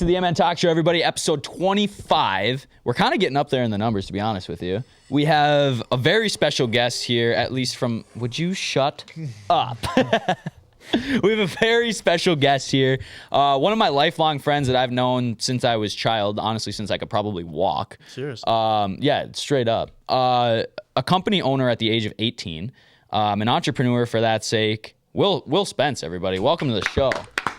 to the MN Talk Show, everybody. Episode 25. We're kind of getting up there in the numbers, to be honest with you. We have a very special guest here, at least from... Would you shut up? We have a very special guest here. One of my lifelong friends that I've known since I was a child, honestly, since I could probably walk. Seriously? Yeah, straight up. A company owner at the age of 18. An entrepreneur for that sake. Will Spence, everybody. Welcome to the show.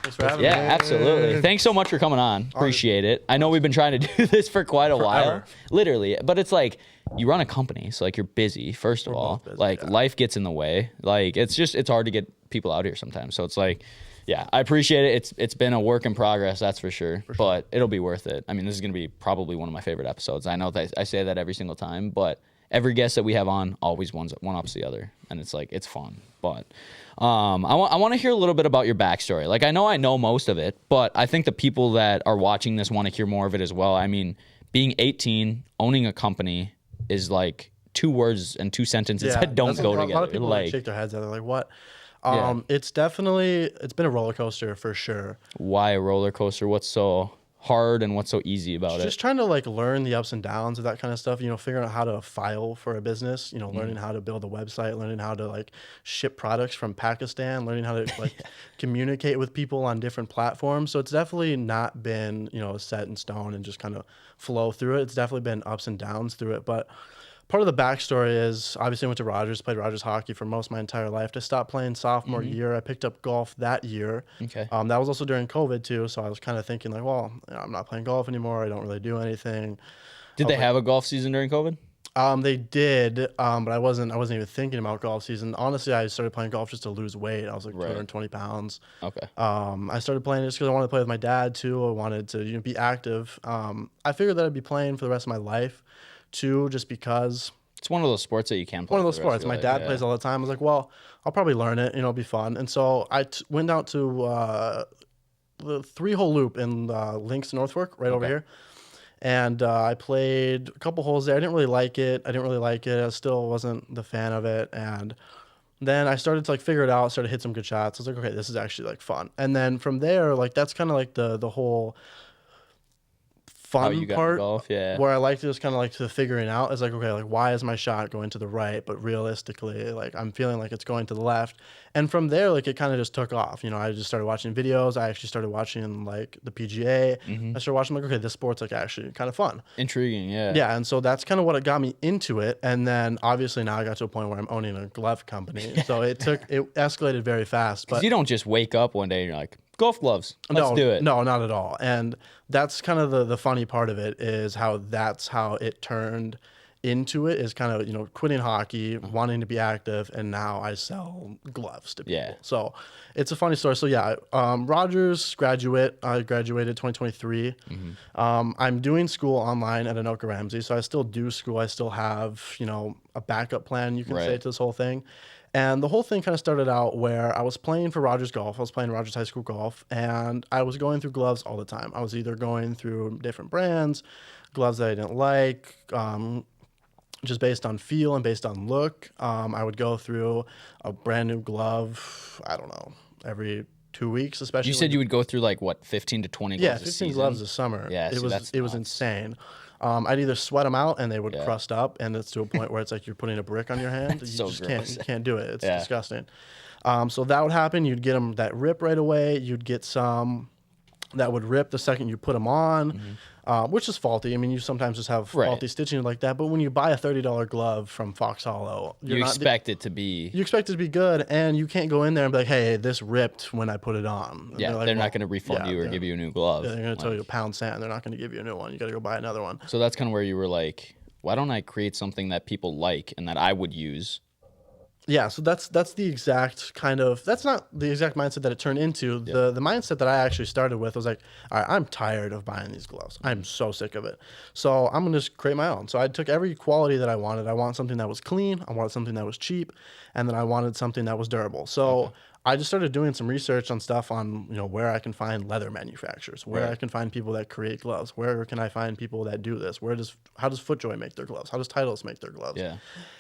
Thanks for having me. Yeah, absolutely. Thanks so much for coming on. Appreciate it. I know we've been trying to do this for quite a while. Literally. But it's like, you run a company, so like you're busy, first of all. Busy, like life gets in the way. Like it's hard to get people out here sometimes. So it's like, yeah, I appreciate it. It's been a work in progress, that's for sure. But it'll be worth it. I mean, this is going to be probably one of my favorite episodes. I know that I say that every single time, but every guest that we have on always one ups the other, and it's like it's fun. But I want to hear a little bit about your backstory. Like I know most of it, but I think the people that are watching this want to hear more of it as well. I mean, being 18, owning a company is like 2 words and 2 sentences that don't go together. A lot of people like shake their heads at it, like what? It's been a roller coaster for sure. Why a roller coaster? What's so hard and what's so easy about it? Just trying to like learn the ups and downs of that kind of stuff, figuring out how to file for a business, learning how to build a website, learning how to like ship products from Pakistan, learning how to like communicate with people on different platforms. So it's definitely not been, set in stone and just kind of flow through it. It's definitely been ups and downs through it. But part of the backstory is obviously I went to Rogers, played Rogers hockey for most of my entire life. I stopped playing sophomore year. I picked up golf that year. Okay. That was also during COVID too. So I was kind of thinking like, well, I'm not playing golf anymore. I don't really do anything. Did they have a golf season during COVID? They did, but I wasn't even thinking about golf season. Honestly, I started playing golf just to lose weight. I was like 220 pounds. Okay. I started playing just because I wanted to play with my dad too. I wanted to be active. I figured that I'd be playing for the rest of my life too, just because it's one of those sports that you can play. One of those sports. My dad plays all the time. I was like, well, I'll probably learn it. It'll be fun. And so I went out to the 3-hole loop in Links, Northfork, right over here. And I played a couple holes there. I didn't really like it. I still wasn't the fan of it. And then I started to like figure it out, started to hit some good shots. I was like, okay, this is actually like fun. And then from there, like that's kind of like the whole fun part golf, where I like to just kind of like to figuring out is like, okay, like why is my shot going to the right, but realistically like I'm feeling like it's going to the left. And from there, like it kind of just took off. I just started watching videos. I actually started watching like the PGA. I started watching like, okay, this sport's like actually kind of fun, intriguing. Yeah. And so that's kind of what it got me into it. And then obviously now I got to a point where I'm owning a glove company. So it escalated very fast. But you don't just wake up one day and you're like, golf gloves, let's do it. No, not at all. And that's kind of the funny part of it is that's how it turned into it, is kind of, quitting hockey, wanting to be active, and now I sell gloves to people. Yeah. So it's a funny story. So yeah, Rogers graduate. I graduated 2023. I'm doing school online at Anoka Ramsey. So I still do school. I still have, a backup plan, you can say, to this whole thing. And the whole thing kind of started out where I was playing for Rogers Golf. I was playing Rogers High School Golf, and I was going through gloves all the time. I was either going through different brands, gloves that I didn't like, just based on feel and based on look. I would go through a brand new glove, I don't know, every 2 weeks, especially. You said you would go through like, what, 15 to 20 gloves a 15 season? gloves a summer. Yeah, it was insane. I'd either sweat them out and they would crust up, and it's to a point where it's like you're putting a brick on your hand. You so just gross. can't do it. It's disgusting. So that would happen. You'd get them that rip right away. You'd get some that would rip the second you put them on, which is faulty. I mean, you sometimes just have faulty stitching like that. But when you buy a $30 glove from Fox Hollow, you expect it to be good, and you can't go in there and be like, hey, this ripped when I put it on. Yeah, they're not going to refund you or give you a new glove. Yeah, they're going to tell you £1 sand. They're not going to give you a new one. You got to go buy another one. So that's kind of where you were like, why don't I create something that people like and that I would use? Yeah, so that's the exact that's not the exact mindset that it turned into. The mindset that I actually started with was like, all right, I'm tired of buying these gloves. I'm so sick of it. So I'm going to just create my own. So I took every quality that I wanted. I want something that was clean. I wanted something that was cheap. And then I wanted something that was durable. So I just started doing some research on stuff on, where I can find leather manufacturers, where I can find people that create gloves, where can I find people that do this, how does FootJoy make their gloves, how does Titleist make their gloves. Yeah.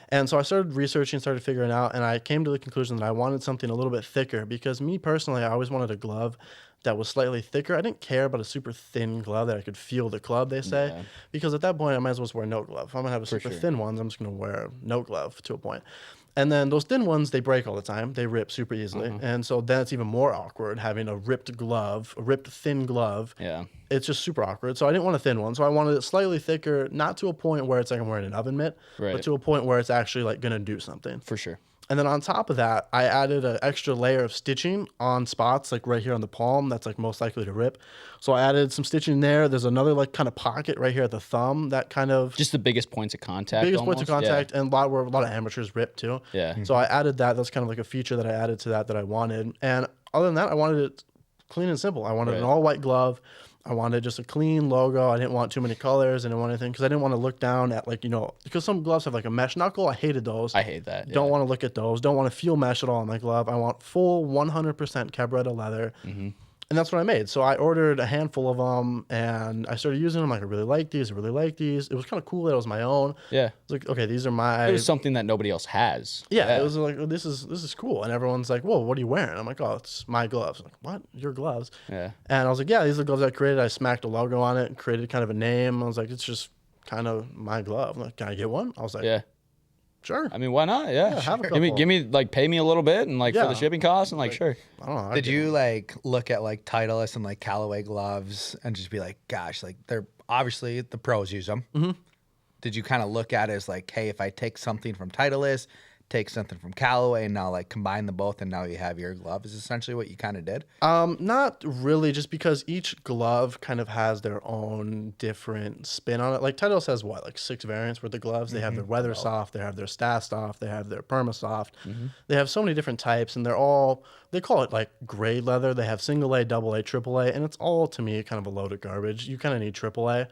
And so I started researching, started figuring out, and I came to the conclusion that I wanted something a little bit thicker, because me personally, I always wanted a glove that was slightly thicker. I didn't care about a super thin glove that I could feel the club, they say, Yeah. because at that point I might as well just wear no glove. If I'm gonna have a super sure. thin ones, I'm just gonna wear no glove to a point. And then those thin ones, they break all the time. They rip super easily. And so then it's even more awkward having a ripped glove, a ripped thin glove. Yeah. It's just super awkward. So I didn't want a thin one. So I wanted it slightly thicker, not to a point where it's like I'm wearing an oven mitt, Right. but to a point where it's actually like going to do something. For sure. And then on top of that, I added an extra layer of stitching on spots like right here on the palm that's like most likely to rip. So I added some stitching there. There's another like kind of pocket right here at the thumb that kind of Just the biggest points of contact. biggest points of almost. contact, and where a lot of amateurs rip too. Yeah. So I added that. That's kind of like a feature that I added to that I wanted. And other than that, I wanted it clean and simple. I wanted an all white glove. I wanted just a clean logo. I didn't want too many colors. I didn't want anything because I didn't want to look down at like, because some gloves have like a mesh knuckle. I hated those. I hate that. Don't want to look at those. Don't want to feel mesh at all on my glove. I want full 100% Cabretta leather. And that's what I made. So I ordered a handful of them and I started using them. Like, I really like these. I really like these. It was kind of cool that it was my own. Yeah. It's like, okay, these are my. It was something that nobody else has. Yeah, it was like, oh, this is cool. And everyone's like, whoa, what are you wearing? I'm like, oh, it's my gloves. I'm like, what? Your gloves? Yeah. And I was like, yeah, these are the gloves I created. I smacked a logo on it and created kind of a name. I was like, it's just kind of my glove. I'm like, can I get one? I was like, Yeah. sure. I mean, why not? Yeah. have a Give me like pay me a little bit and like for Yeah. the shipping costs and like sure. I don't know. I'd Did get you one. like look at like Titleist and like Callaway gloves and just be like, gosh, like they're obviously the pros use them. Mm-hmm. Did you kind of look at it as like, hey, if I take something from Titleist, take something from Callaway, and now like combine them both, and now you have your glove? Is essentially what you kind of did? Not really, just because each glove kind of has their own different spin on it. Like Titleist has what, like 6 variants worth of gloves. They have their Weather Soft, they have their Stastoff, they have their Perma Soft. They have so many different types, and they call it like grade leather. They have single A, double A, triple A, and it's all to me kind of a load of garbage. You kind of need triple A.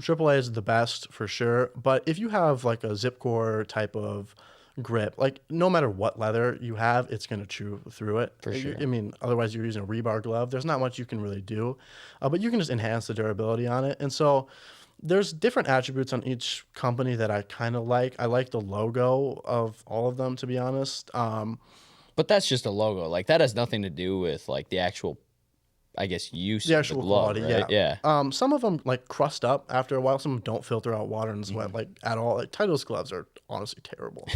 Triple A is the best for sure, but if you have like a Zipcore type of grip, like no matter what leather you have, it's going to chew through it. For sure. I mean, otherwise you're using a rebar glove. There's not much you can really do, but you can just enhance the durability on it. And so there's different attributes on each company that I kind of like. I like the logo of all of them, to be honest. But that's just a logo. Like that has nothing to do with like the actual, I guess, use The of actual the glove, quality, right? yeah. Some of them like crust up after a while. Some of them don't filter out water and sweat like at all. Like Titleist gloves are honestly terrible.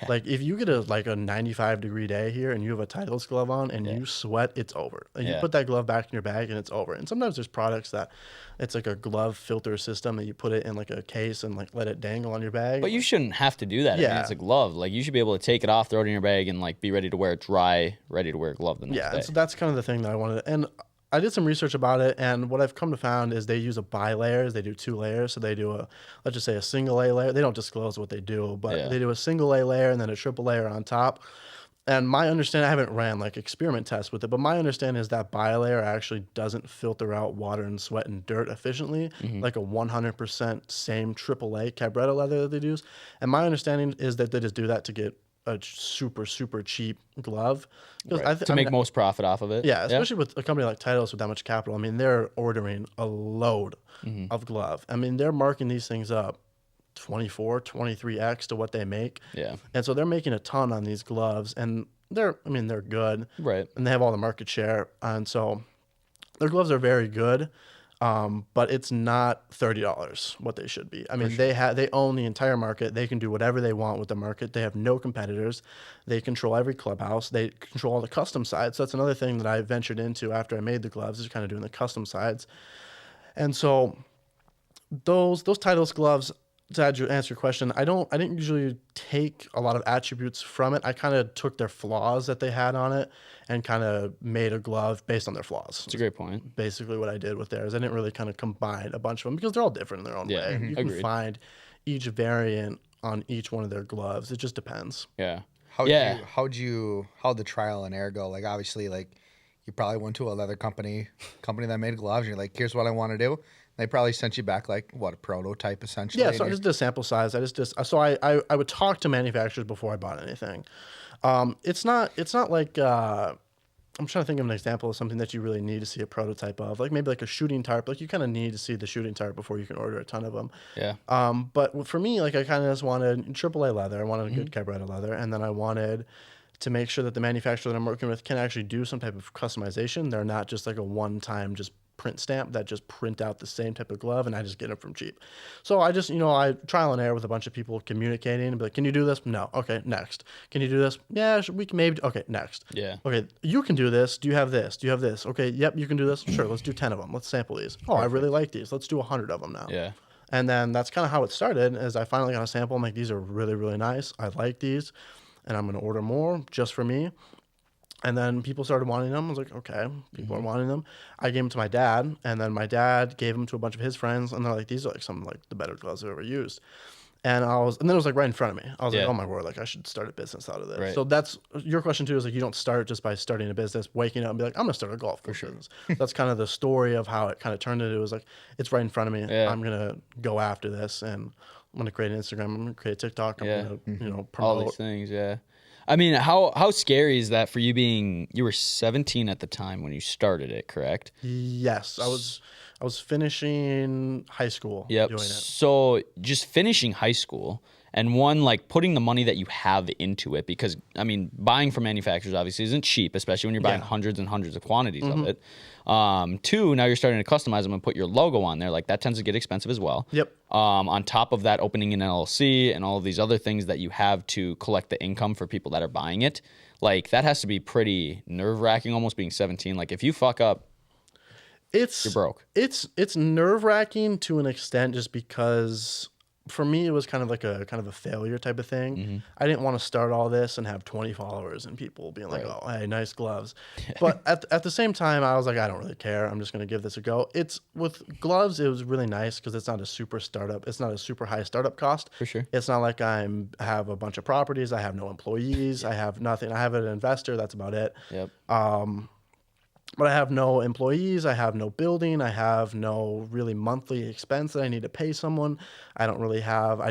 Like if you get a 95-degree day here and you have a Titleist glove on and you sweat, it's over. Like, you put that glove back in your bag and it's over. And sometimes there's products that it's like a glove filter system that you put it in like a case and like let it dangle on your bag. But you shouldn't have to do that. I mean, Yeah. it's a glove. Like you should be able to take it off, throw it in your bag, and like be ready to wear it dry, ready to wear a glove the next Yeah, day. and so that's kind of the thing that I wanted. And I did some research about it, and what I've come to find is they use a bi-layers. They do 2 layers. So they do let's just say a single A layer. They don't disclose what they do, but they do a single A layer and then a triple layer on top. And my understanding, I haven't ran like experiment tests with it, but my understanding is that bi-layer actually doesn't filter out water and sweat and dirt efficiently, like a 100% same AAA Cabretta leather that they use. And my understanding is that they just do that to get a super, super cheap glove. Right. To make most profit off of it. Yeah, especially with a company like Titleist with that much capital. I mean, they're ordering a load of glove. I mean, they're marking these things up 24, 23x to what they make. Yeah. And so they're making a ton on these gloves, and they're good. Right. And they have all the market share. And so their gloves are very good. But it's not $30 what they should be. I mean, they own the entire market. They can do whatever they want with the market. They have no competitors. They control every clubhouse. They control all the custom sides. So that's another thing that I ventured into after I made the gloves, is kind of doing the custom sides. And so those Titleist gloves, to answer your question, I didn't usually take a lot of attributes from it. I kind of took their flaws that they had on it and kind of made a glove based on their flaws. That's a great point. Basically what I did with theirs. I didn't really kind of combine a bunch of them because they're all different in their own way. You can find each variant on each one of their gloves. It just depends. Yeah. How'd the trial and error go? Like obviously, like you probably went to a leather company that made gloves. And you're like, here's what I want to do. They probably sent you back like what, a prototype essentially. Yeah, so I just did a sample size. So I would talk to manufacturers before I bought anything. It's not like I'm trying to think of an example of something that you really need to see a prototype of, like maybe like a shooting tarp. Like you kind of need to see the shooting tarp before you can order a ton of them. Yeah. But for me, like I kind of just wanted AAA leather. I wanted a good Cabretta leather, and then I wanted to make sure that the manufacturer that I'm working with can actually do some type of customization. They're not just like a one-time just print stamp that just print out the same type of glove and I just get it from cheap. So I just, I trial and error with a bunch of people communicating and be like, can you do this? No. Okay, next. Can you do this? Yeah, we can maybe. Okay, next. Yeah. Okay, you can do this. Do you have this? Do you have this? Okay, yep, you can do this. Sure, let's do 10 of them. Let's sample these. Oh, I really like these. Let's do 100 of them now. Yeah. And then that's kind of how it started as I finally got a sample. I'm like, these are really, really nice. I like these. And I'm going to order more just for me. And then people started wanting them. I was like, okay, people are wanting them. I gave them to my dad, and then my dad gave them to a bunch of his friends, and they're like, these are like some like the better gloves I've ever used. And then it was like right in front of me. I was like, oh my word, like I should start a business out of this. Right. So that's your question too, is like you don't start just by starting a business, waking up and be like, I'm gonna start a golf course business. That's kind of the story of how it kind of turned into. It was like, it's right in front of me. Yeah. I'm gonna go after this, and I'm gonna create an Instagram. I'm gonna create a TikTok. I'm gonna promote all these things. Yeah. I mean, how scary is that for you you were 17 at the time when you started it, correct? Yes, I was finishing high school doing it. So just finishing high school and like putting the money that you have into it, because I mean, buying from manufacturers obviously isn't cheap, especially when you're buying hundreds and hundreds of quantities of it. 2, now you're starting to customize them and put your logo on there. Like that tends to get expensive as well. Yep. On top of that, opening an LLC and all of these other things that you have to collect the income for people that are buying it, like that has to be pretty nerve-wracking, almost being 17. Like if you fuck up, you're broke. It's nerve-wracking to an extent, just because for me it was kind of a failure type of thing. I didn't want to start all this and have 20 followers and people being like, oh, hey, nice gloves. But at the same time, I was like, I don't really care. I'm just going to give this a go. It's with gloves, it was really nice because it's not a super startup. It's not a super high startup cost. For sure. It's not like I have a bunch of properties. I have no employees. I have nothing. I have an investor. That's about it. Yep. But I have no employees, I have no building, I have no really monthly expense that I need to pay someone. I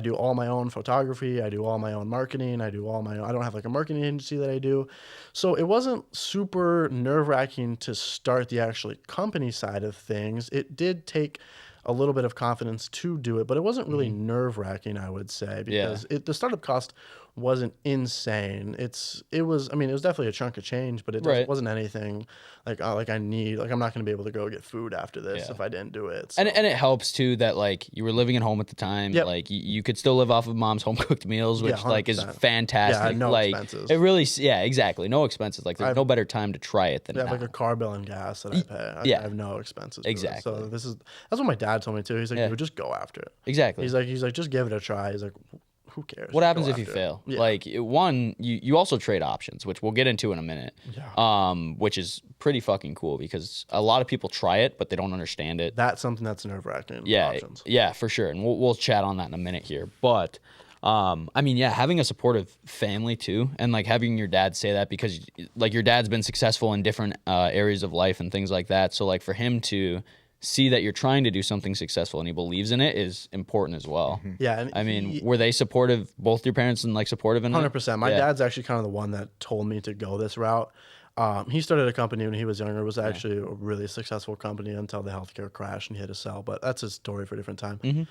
do all my own photography, I do all my own marketing, I don't have like a marketing agency that I do. So it wasn't super nerve-wracking to start the actual company side of things. It did take a little bit of confidence to do it, but it wasn't really nerve-wracking, I would say, because the startup cost wasn't insane. It was definitely a chunk of change, but it wasn't anything like I'm not going to be able to go get food after this if I didn't do it. So. And it helps too that like you were living at home at the time. Yep. Like you could still live off of mom's home cooked meals, which like is fantastic. Yeah, no like expenses. it really, exactly, no expenses. Like there's no better time to try it than now. I have like a car bill and gas that I pay. I have no expenses. Exactly. So that's what my dad told me too. He's like, just go after it. Exactly. He's like, just give it a try. He's like, who cares? What happens if you fail? Yeah. Like you also trade options, which we'll get into in a minute. Yeah. Which is pretty fucking cool because a lot of people try it, but they don't understand it. That's something that's nerve-wracking. Yeah. Options. Yeah, for sure. And we'll chat on that in a minute here. But having a supportive family too, and like having your dad say that, because like your dad's been successful in different areas of life and things like that. So like for him to see that you're trying to do something successful and he believes in it is important as well. Yeah. And were they supportive, both your parents, and like supportive in 100%. My dad's actually kind of the one that told me to go this route. He started a company when he was younger. It was actually a really successful company until the healthcare crash and he had to sell, but that's a story for a different time.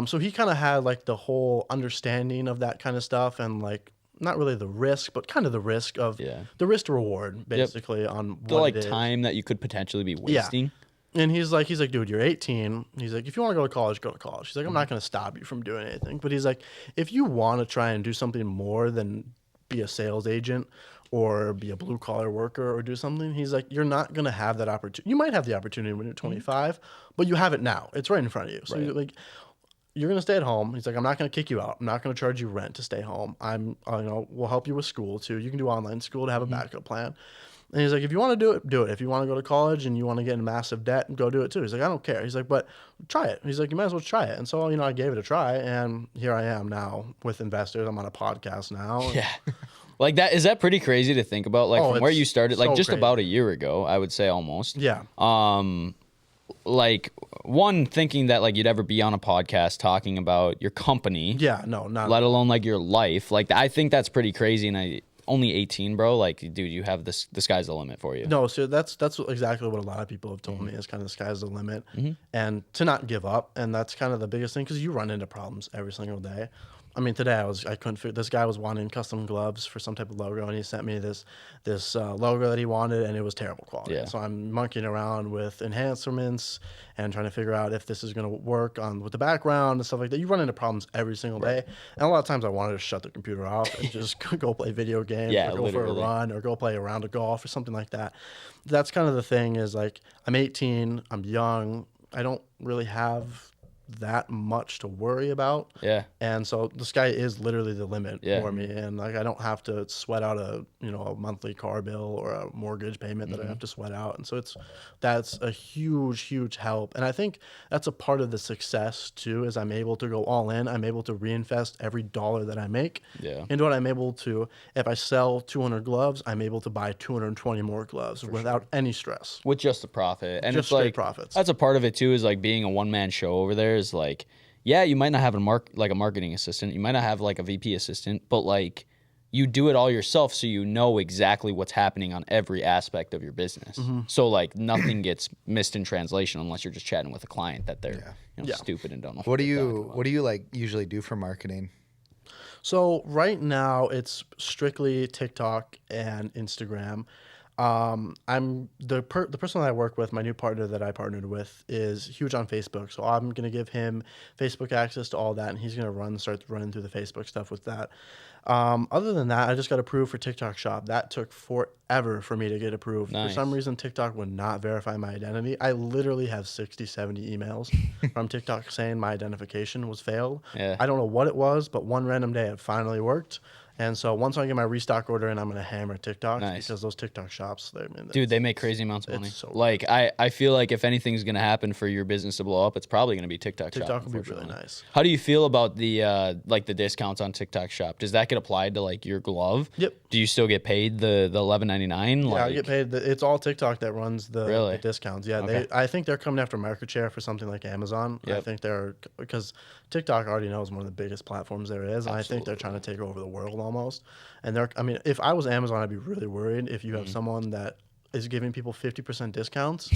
So he kind of had like the whole understanding of that kind of stuff, and like not really the risk, but kind of the risk of the risk to reward basically on what the like time that you could potentially be wasting. Yeah. And he's like, dude, you're 18. He's like, if you want to go to college, go to college. He's like, I'm not going to stop you from doing anything. But he's like, if you want to try and do something more than be a sales agent or be a blue collar worker or do something, he's like, you're not going to have that opportunity. You might have the opportunity when you're 25, but you have it now. It's right in front of you. So you're like, you're going to stay at home. He's like, I'm not going to kick you out. I'm not going to charge you rent to stay home. We'll help you with school too. You can do online school to have a backup plan. And he's like, if you want to do it, do it. If you want to go to college and you want to get in massive debt, go do it too. He's like, I don't care. He's like, but try it. He's like, you might as well try it. And so, I gave it a try, and here I am now with investors. I'm on a podcast now. Yeah. Like that, is that pretty crazy to think about? Like from where you started, like just crazy. About a year ago, I would say almost. Yeah. Like one, thinking that like you'd ever be on a podcast talking about your company. Yeah, no, not let alone like your life. Like I think that's pretty crazy. And only 18, bro. Like, dude, you have the sky's the limit for you. No, so that's exactly what a lot of people have told me is kind of the sky's the limit, and to not give up. And that's kind of the biggest thing, because you run into problems every single day. I mean, today I couldn't figure. This guy was wanting custom gloves for some type of logo, and he sent me this logo that he wanted, and it was terrible quality. Yeah. So I'm monkeying around with enhancements and trying to figure out if this is going to work with the background and stuff like that. You run into problems every single day, and a lot of times I wanted to shut the computer off and just go play video games, Yeah, or go for a literally. run, or go play a round of golf or something like that. That's kind of the thing. Is like I'm 18, I'm young, I don't really have that much to worry about. Yeah. And so the sky is literally the limit Yeah. for me. And like I don't have to sweat out a monthly car bill or a mortgage payment that I have to sweat out. And so that's a huge help. And I think that's a part of the success too, is I'm able to go all in. I'm able to reinvest every dollar that I make Yeah. into what I'm able to. If I sell 200 gloves, I'm able to buy 220 more gloves without any stress. With just the profit. And Just it's like straight profits. that's a part of it too, is like being a one-man show over there is like, yeah, you might not have a marketing assistant, you might not have like a VP assistant, but like you do it all yourself, so you know exactly what's happening on every aspect of your business. So like nothing gets missed in translation unless you're just chatting with a client that they're stupid and don't know. What do you like usually do for marketing? So right now it's strictly TikTok and Instagram. I'm the person that I work with, my new partner that I partnered with, is huge on Facebook. So I'm gonna give him Facebook access to all that, and he's gonna start running through the Facebook stuff with that. Other than that, I just got approved for TikTok Shop. That took forever for me to get approved. Nice. For some reason, TikTok would not verify my identity. I literally have 60, 70 emails from TikTok saying my identification was failed. Yeah. I don't know what it was, but one random day it finally worked. And so once I get my restock order in, I'm going to hammer TikTok because those TikTok shops, Dude, they make crazy amounts of money. so Like I feel like if anything's gonna happen for your business to blow up, it's probably gonna be TikTok Shop. TikTok would be really unfortunately. nice. How do you feel about the like the discounts on TikTok Shop? Does that get applied to like your glove? Yep. Do you still get paid the $11.99? Yeah, Like, I get paid. It's all TikTok that runs Really? the discounts. Yeah, Okay. I think they're coming after market share for something like Amazon. I Yep. think because TikTok already knows one of the biggest platforms there is, and I think they're trying to take over the world almost. And I mean, if I was Amazon, I'd be really worried if you have someone that is giving people 50% discounts,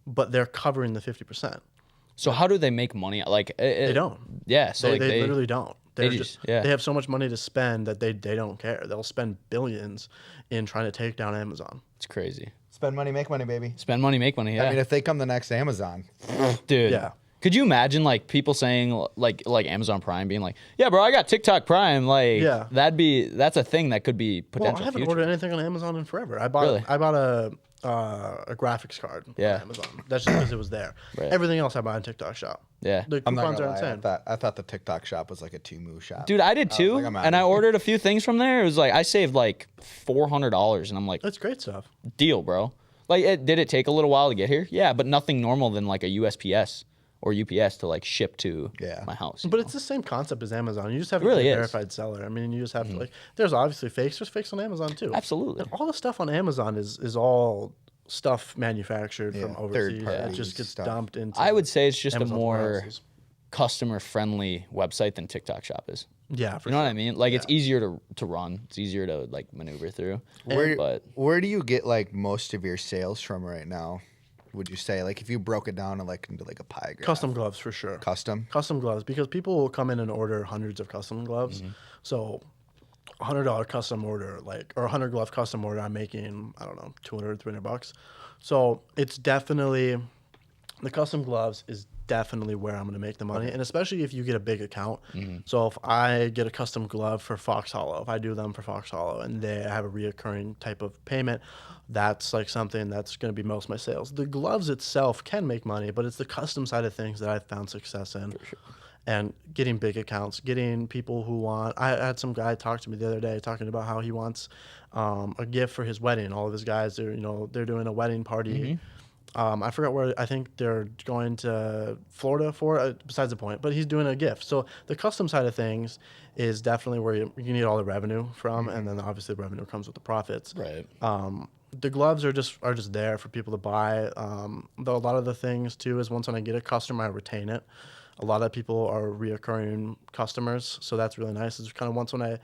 but they're covering the 50%. So how do they make money? Like They don't. Yeah. So They literally don't. They're they just yeah. they have so much money to spend that they don't care. They'll spend billions in trying to take down Amazon. It's crazy. Spend money, make money, baby. Spend money, make money. Yeah. I mean, if they come the next Amazon, Dude. Yeah. Could you imagine like people saying like Amazon Prime being like, yeah, bro, I got TikTok Prime. Like, Yeah. that's a thing that could be Well, potential I haven't future. ordered anything on Amazon in forever. I bought Really? a graphics card Yeah. on Amazon. That's just because it was there. Right. Everything else I buy on TikTok Shop. Yeah. The I'm not coupons gonna are lie. insane. I thought the TikTok Shop was like a Temu shop. Dude, I did too, like, I'm out and of I here. ordered a few things from there. It was like I saved like $400, and I'm like, That's great stuff. deal, bro. Like, did it take a little while to get here? Yeah, but nothing normal than like a USPS or UPS to like ship to my house. you But know? it's the same concept as Amazon. You just have to really be a is. verified seller. I mean, you just have to like. There's obviously fakes. There's fakes on Amazon too. Absolutely. And all the stuff on Amazon is all stuff manufactured from Yeah, overseas. It third-party just gets stuff. dumped into. I would say it's just Amazon's a more warehouses. customer-friendly website than TikTok Shop is. Yeah, for You know sure. what I mean? Like, it's easier to run. It's easier to like maneuver through. But Where do you get like most of your sales from right now? Would you say like if you broke it down into like a pie graph? Custom gloves for sure. Custom. Custom gloves, because people will come in and order hundreds of custom gloves. So $100 custom order, or 100 glove custom order, I'm making, I don't know, 200, 300 bucks. So it's definitely, the custom gloves is definitely where I'm going to make the money. And especially if you get a big account. So if I get a custom glove for Fox Hollow, if I do them for Fox Hollow and they have a reoccurring type of payment, that's like something that's going to be most of my sales. The gloves itself can make money, but it's the custom side of things that I've found success in. For sure. And getting big accounts, getting people who want. I had some guy talk to me the other day talking about how he wants a gift for his wedding. All of his guys, they're doing a wedding party. I forgot where. I think they're going to Florida for it. Besides the point, but he's doing a gift. So the custom side of things is definitely where you need all the revenue from, and then obviously the revenue comes with the profits. right. The gloves are just there for people to buy. Though a lot of the things too is once when I get a customer, I retain it. A lot of people are reoccurring customers, so that's really nice. It's kind of once when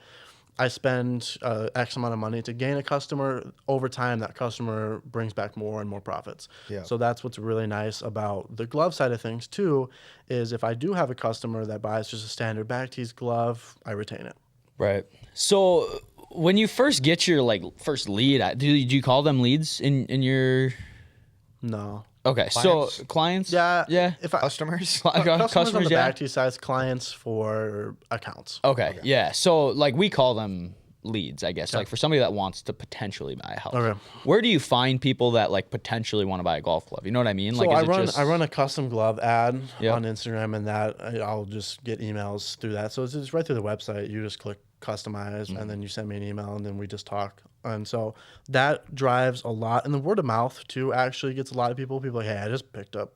I spend X amount of money to gain a customer. Over time, that customer brings back more and more profits. Yeah. So that's what's really nice about the glove side of things too, is if I do have a customer that buys just a standard back tees glove, I retain it. Right. So when you first get your like first lead, do you call them leads in your? No. Okay, Clients? so clients. Yeah. Yeah. If I, Customers? customers on the yeah. back tee side, clients for accounts. Okay, yeah. So like we call them leads, I guess. Like for somebody that wants to potentially buy a house. Okay. Where do you find people that like potentially want to buy a golf glove? You know what I mean? So Like I run a custom glove ad Yep. on Instagram, and that I'll just get emails through that. So it's just right through the website. You just click customize, and then you send me an email, and then we just talk. And so that drives a lot, and the word of mouth too actually gets a lot of people. People are like, hey, I just picked up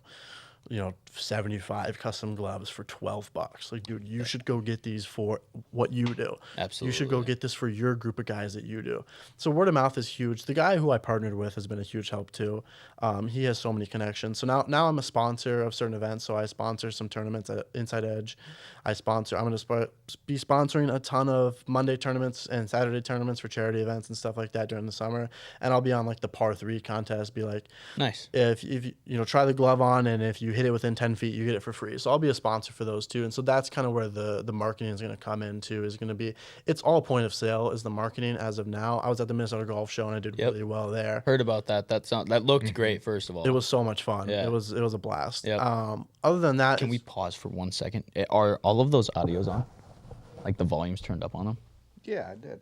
75 custom gloves for $12. Like, dude, you should go get these for what you do. Absolutely. You should go get this for your group of guys that you do. So word of mouth is huge. The guy who I partnered with has been a huge help too. He has so many connections. So now I'm a sponsor of certain events. So I sponsor some tournaments at Inside Edge. I'm going to be sponsoring a ton of Monday tournaments and Saturday tournaments for charity events and stuff like that during the summer. And I'll be on like the par 3 contest, be like, nice. if you try the glove on, and if you hit it within 10 feet, you get it for free. So I'll be a sponsor for those too. And so that's kind of where the marketing is going to come into, is going to be, it's all point of sale is the marketing as of now. I was at the Minnesota Golf Show and I did really well there. Heard about that. That looked great, first of all. It was so much fun. Yeah. It was a blast. Yep. Other than that, Can we pause for 1 second? Are all of those audios on? Like the volume's turned up on them? Yeah, I did.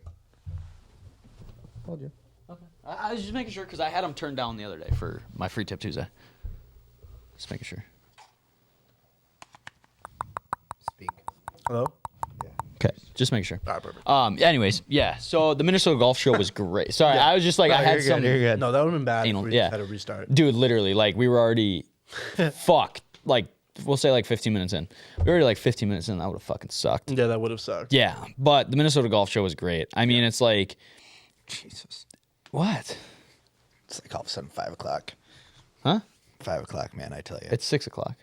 Told you. Okay. I was just making sure because I had them turned down the other day for my free tip Tuesday. Just making sure. Speak. hello? Yeah. Okay, just making sure. All right, perfect. Anyways, yeah. So the Minnesota Golf Show was great. Sorry, I was just like I had some. No, that would have been bad Anal- if we yeah. had to restart. Dude, literally, like we were already fucked. Like we'll say like 15 minutes in. We were already like 15 minutes in. That would have fucking sucked. Yeah, that would have sucked. Yeah, but the Minnesota Golf Show was great. I mean, it's like Jesus. what? It's like all of a sudden 5 o'clock. Huh? 5 o'clock, man, I tell you. It's 6 o'clock.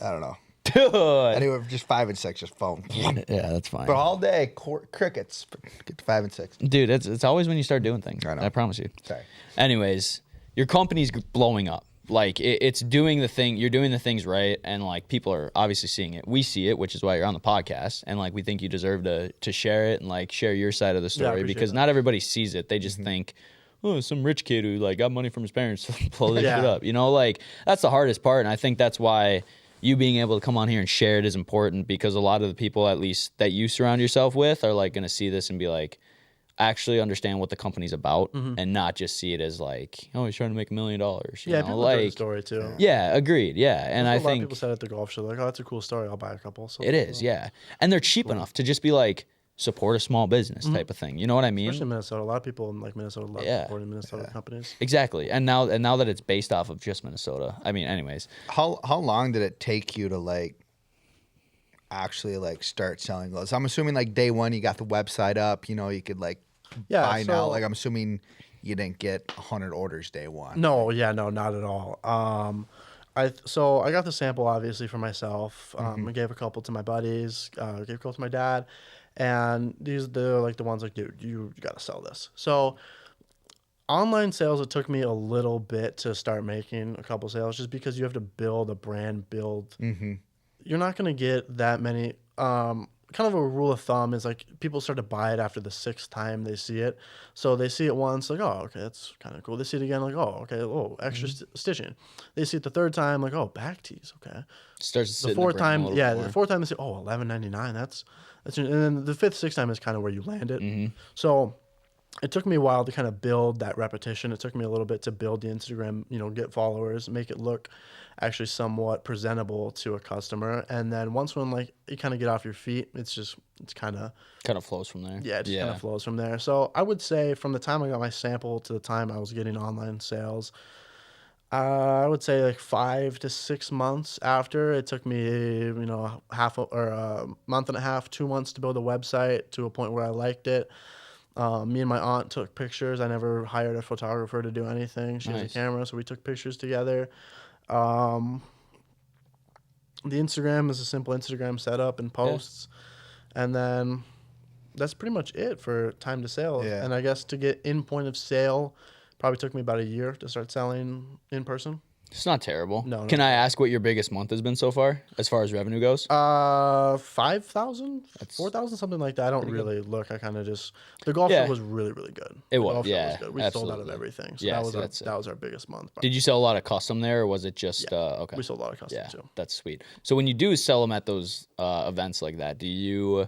I don't know. Dude. Anyway, just 5 and 6, just phone. Yeah, that's fine. But all day, crickets. Get to 5 and 6. Dude, it's always when you start doing things. I know. I promise you. Sorry. Anyways, your company's blowing up. Like it's doing the thing. You're doing the things right, and like people are obviously seeing it. We see it, which is why you're on the podcast, and like we think you deserve to share it and like share your side of the story appreciate because that. not everybody sees it. They just think, oh, some rich kid who like got money from his parents to blow this Yeah. shit up. You know, like that's the hardest part, and I think that's why you being able to come on here and share it is important because a lot of the people, at least that you surround yourself with, are like going to see this and be like, actually understand what the company's about and not just see it as like, oh, he's trying to make $1 million. You Yeah, know? people like the like, story too. yeah, agreed. Yeah, and That's I what a lot of think people said at the golf show, like, oh, that's a cool story. I'll buy a couple. So it is. Yeah, and they're cheap enough to just be like support a small business type of thing. You know what I mean? Especially in Minnesota, a lot of people in like Minnesota love Yeah. supporting Minnesota companies. Exactly. And now that it's based off of just Minnesota. I mean, anyways, How long did it take you to like actually like start selling gloves? I'm assuming like day one you got the website up, you could like buy now. so- Like I'm assuming you didn't get 100 orders day one. No, no, not at all. I got the sample obviously for myself. I gave a couple to my buddies, gave a couple to my dad, and they're like the ones like, dude, you gotta sell this. So online sales, it took me a little bit to start making a couple sales, just because you have to build a brand, You're not gonna get that many. Kind of a rule of thumb is like people start to buy it after the 6th time they see it. So they see it once, like, oh, okay, that's kind of cool. They see it again, like, oh, okay, extra stitching. They see it the 3rd time, like, oh, back tees, okay. starts to sit The in the 4th brain time, a little the more. 4th time they say, oh, $11.99. That's, and then the 5th, 6th time is kind of where you land it. So it took me a while to kind of build that repetition. It took me a little bit to build the Instagram, get followers, make it look actually somewhat presentable to a customer. And then once when like you kind of get off your feet, it's kind of flows from there. it just kind of flows from there. So I would say from the time I got my sample to the time I was getting online sales, I would say like 5 to 6 months after. It took me, a month and a half, 2 months to build a website to a point where I liked it. Me and my aunt took pictures. I never hired a photographer to do anything. She has a Nice. camera, so we took pictures together. The Instagram is a simple Instagram setup and posts. And then that's pretty much it for time to sale. Yeah. And I guess to get in point of sale, probably took me about a year to start selling in person. It's not terrible. No, Can no. I ask what your biggest month has been so far as revenue goes? 5,000, 4,000, something like that. I don't really look. I kind of just the golf show was really, really good. It The was, golf show yeah, good. We sold out of absolutely. everything. So Yeah, that was so that was our biggest month. Did you sell a lot of custom there, or was it just okay? We sold a lot of custom Yeah, too. that's sweet. So when you do sell them at those events like that, do you,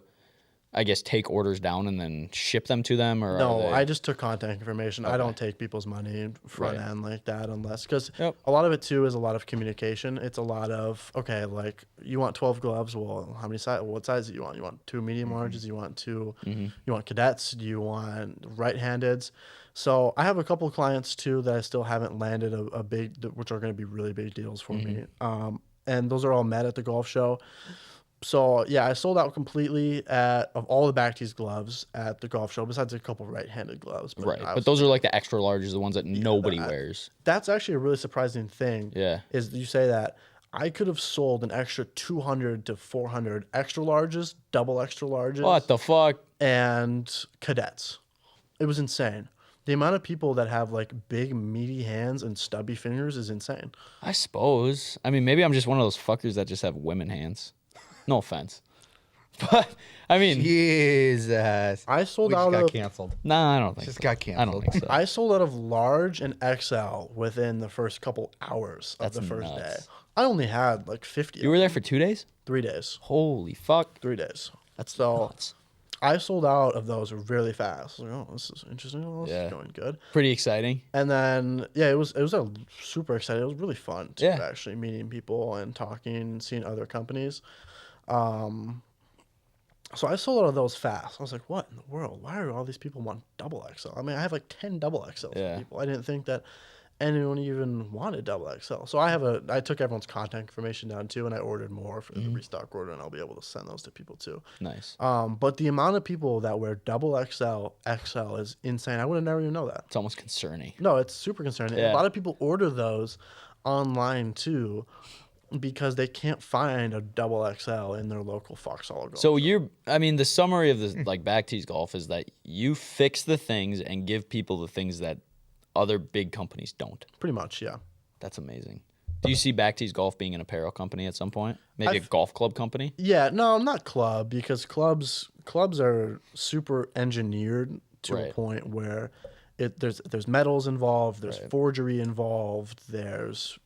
I guess, take orders down and then ship them to them, or No, are they... I just took contact information. I don't take people's money front Right. end like that unless because Yep. a lot of it too is a lot of communication. It's a lot of okay, like you want 12 gloves. Well, how many size? What size do you want? You want 2 medium larges? You want 2? You want cadets? Do you want right-handeds? So I have a couple of clients too that I still haven't landed a big, which are going to be really big deals for me. And those are all met at the golf show. So yeah, I sold out completely of all the back tees gloves at the golf show, besides a couple right-handed gloves. Right, I but was- those are like the extra larges, the ones that nobody wears. that's actually a really surprising thing. Yeah. Is you say that I could have sold an extra 200 to 400 extra larges, double extra larges, What the fuck? and cadets. It was insane. The amount of people that have like big meaty hands and stubby fingers is insane. I suppose. I mean, maybe I'm just one of those fuckers that just have women hands. No offense. But, I mean, Jesus. I sold We just out got of canceled. nah, I don't think Just so. got I canceled. don't think so. I sold out of large and XL within the first couple hours of That's the first nuts. day. I only had like 50. You were there for 2 days? 3 days. Holy fuck. 3 days. That's So nuts. I sold out of those really fast. Like, oh, this is interesting. Oh, this Yeah. is going good. Pretty exciting. And then it was a super exciting. It was really fun too, Yeah. actually meeting people and talking, seeing other companies. So I sold out of those fast. I was like, what in the world? Why are all these people want double XL? I mean, I have like 10 double XL Yeah. people. I didn't think that anyone even wanted double XL. So I took everyone's contact information down too, and I ordered more for the restock order, and I'll be able to send those to people too. Nice. But the amount of people that wear double XL is insane. I would have never even know that. It's almost concerning. No, it's super concerning. Yeah. A lot of people order those online too because they can't find a double XL in their local Foxhall golf. So the summary of this like back tees golf is that you fix the things and give people the things that other big companies don't. Pretty much, yeah. That's amazing. Do you see back tees golf being an apparel company at some point? Maybe a golf club company? Yeah, no, not club because clubs are super engineered to Right. a point where there's metals involved, there's forgery involved, there's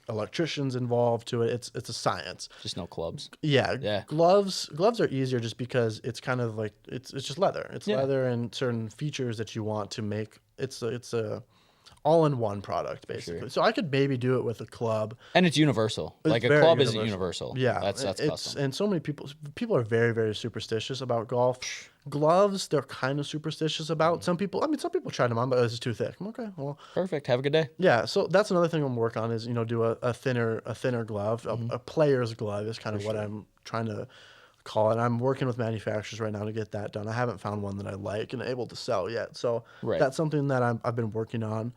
electricians involved to it. It's a science. Just no clubs. Yeah. Gloves are easier just because it's kind of like it's just leather. It's Yeah. leather and certain features that you want to make. It's a all-in-one product basically. sure. So I could maybe do it with a club. And it's universal. Like a very club isn't universal. Yeah, That's it's custom. and so many people are very, very superstitious about golf. Gloves they're kind of superstitious about. Some people try them on, but this is too thick. Okay, well, Perfect. Have a good day. yeah. So that's another thing I'm working on is do a thinner glove, a player's glove is kind of what I'm trying to call it. I'm working with manufacturers right now to get that done. I haven't found one that I like and able to sell yet. So Right. that's something that I've been working on.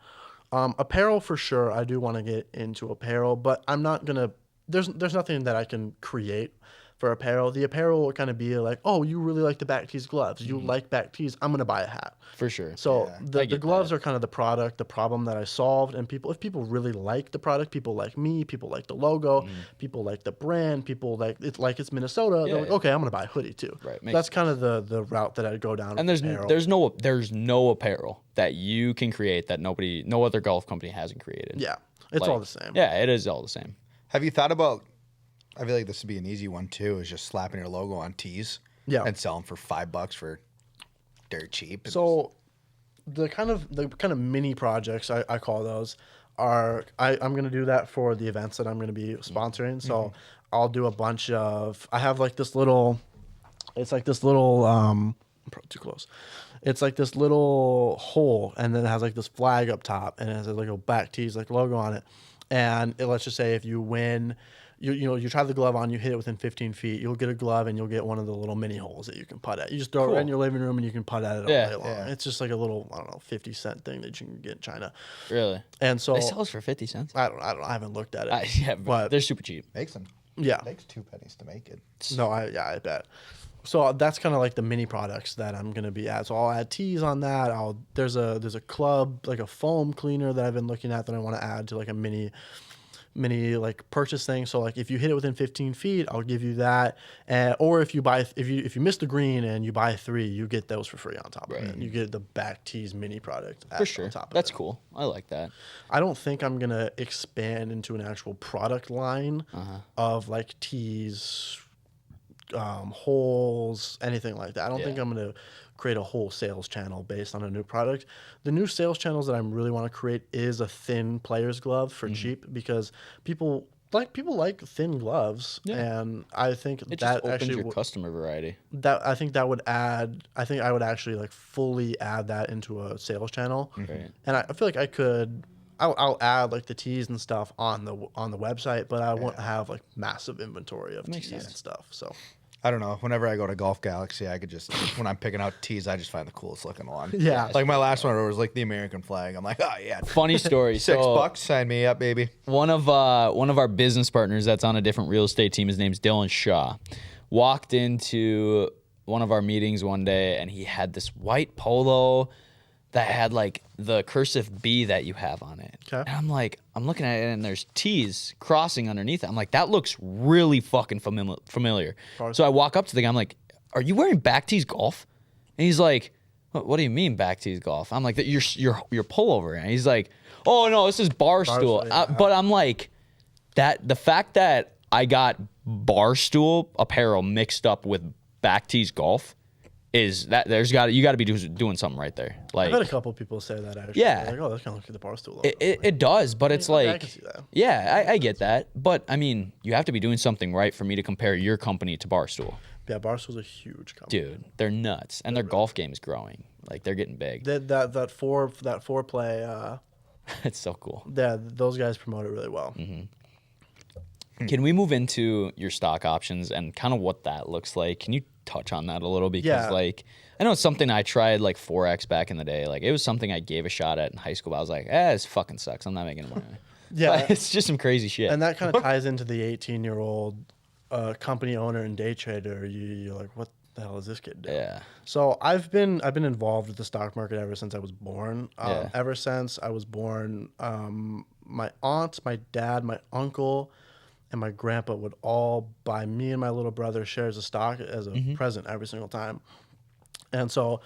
Apparel for sure. I do want to get into apparel, but I'm not gonna. There's nothing that I can create for apparel. The apparel will kind of be like, oh, you really like the back tees gloves. You like back tees. I'm gonna buy a hat. For sure. So I the get gloves that. are kind of the product, the problem that I solved. And if people really like the product, people like me, people like the logo, people like the brand, people like it's Minnesota. They're like, yeah. okay, I'm gonna buy a hoodie too. Right, makes That's kind of the route that I'd go down. And with there's apparel. no apparel that you can create that no other golf company hasn't created. Yeah, it's Like, all the same. Yeah, it is all the same. Have you thought about? I feel like this would be an easy one too. Is just slapping your logo on tees. Yeah. And sell them for $5 for dirt cheap. So the kind of mini projects I call those are I'm gonna do that for the events that I'm gonna be sponsoring. So I'll do a bunch of I have like this little it's like this little I'm probably too close. It's like this little hole and then it has like this flag up top and it has like a back tees like logo on it. And let's just say if you win you try the glove on, you hit it within 15 feet, you'll get a glove and you'll get one of the little mini holes that you can putt at. You just throw it right in your living room and you can putt at it all day long. Yeah. It's just like a little, 50-cent thing that you can get in China. Really? And so They sell those for 50 cents. I don't know. I haven't looked at it. Yeah, but But- they're super cheap. makes them. Yeah. Makes 2 pennies to make it. No, I bet. So that's kind of like the mini products that I'm gonna be at. So I'll add teas on that. There's a club, like a foam cleaner that I've been looking at that I want to add to like a mini like purchase thing. So like if you hit it within 15 feet, I'll give you that. Or if you miss the green and you buy 3, you get those for free on top of it. You get the back tees mini product For sure. on top of That's it. cool. I like that. I don't think I'm gonna expand into an actual product line of like tees, holes, anything like that. I don't think I'm going to create a whole sales channel based on a new product. The new sales channels that I really want to create is a thin player's glove for cheap, because people like thin gloves, and I think It just that opens actually your customer variety. I think that would add. I think I would actually like fully add that into a sales channel, Right. and I feel like I could. I'll add like the tees and stuff on the website, but I won't have like massive inventory of tees and stuff. So I don't know. Whenever I go to Golf Galaxy, I could just, when I'm picking out tees, I just find the coolest looking one. Yeah. Like my last one was like the American flag. I'm like, oh yeah. Funny story. $6, sign me up, baby. One of our business partners that's on a different real estate team, his name's Dylan Shaw, walked into one of our meetings one day and he had this white polo that had like the cursive B that you have on it. Okay. And I'm looking at it and there's T's crossing underneath it. I'm like, that looks really fucking familiar. So I walk up to the guy, I'm like, are you wearing back tees golf? And he's like, what do you mean back tees golf? I'm like, your pullover. And he's like, oh no, this is Barstool. Yeah. But I'm like, the fact that I got Barstool apparel mixed up with back tees golf is that you got to be doing something right there. Like, I've had a couple people say that actually. Yeah. Like, oh, that's kind of like the Barstool. it does, but it's like, I can see that. Yeah, I get that. But I mean, you have to be doing something right for me to compare your company to Barstool. Yeah, Barstool's a huge company. Dude, they're nuts. And their golf game is growing. Like, they're getting big. That foreplay. It's so cool. Yeah, those guys promote it really well. Can we move into your stock options and kind of what that looks like? Can you touch on that a little? Because Yeah. like, I know it's something I tried like Forex back in the day. Like, it was something I gave a shot at in high school. But I was like, this fucking sucks. I'm not making money. Yeah. But it's just some crazy shit. And that kind of ties into the 18-year-old company owner and day trader. You're like, what the hell is this kid doing? Yeah. So I've been involved with the stock market ever since I was born. Yeah. Ever since I was born, my aunt, my dad, my uncle, and my grandpa would all buy me and my little brother shares of stock as a present every single time. And so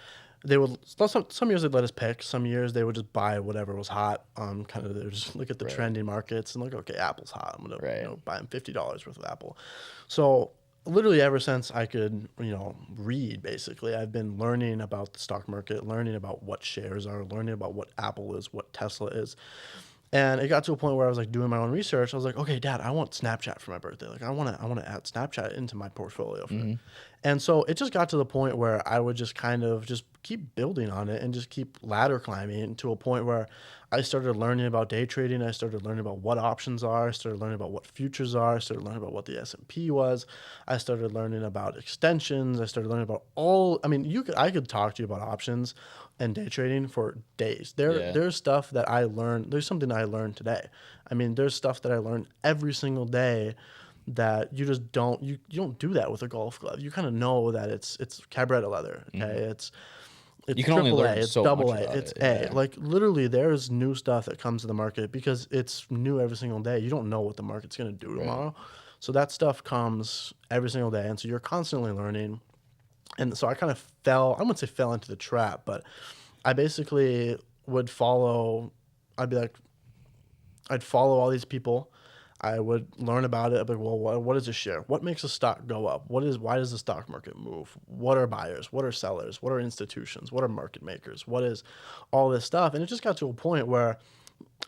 they would, some years they'd let us pick. Some years they would just buy whatever was hot. Kind of, they would just look at the trending markets and look, okay, Apple's hot. I'm going to buy them $50 worth of Apple. So literally ever since I could, read, basically, I've been learning about the stock market, learning about what shares are, learning about what Apple is, what Tesla is. And it got to a point where I was like doing my own research. I was like, okay, Dad, I want Snapchat for my birthday. Like, I want to add Snapchat into my portfolio. And so it just got to the point where I would just kind of just keep building on it and just keep ladder climbing to a point where I started learning about day trading. I started learning about what options are. I started learning about what futures are. I started learning about what the S&P was. I started learning about extensions. I started learning about I could talk to you about options and day trading for days. There's stuff that I learned. There's something I learned today. I mean, there's stuff that I learned every single day that you just don't, you don't do that with a golf glove. You kind of know that it's Cabretta leather. Okay. It's You can only AAA, learn it's so double much A, about it's it, A. yeah. Like literally there's new stuff that comes to the market because it's new every single day. You don't know what the market's going to do tomorrow. So that stuff comes every single day. And so you're constantly learning. And so I kind of I wouldn't say fell into the trap, but I basically would follow, I'd follow all these people. I would learn about it. I'd be like, well, what is a share? What makes a stock go up? Why does the stock market move? What are buyers? What are sellers? What are institutions? What are market makers? What is all this stuff? And it just got to a point where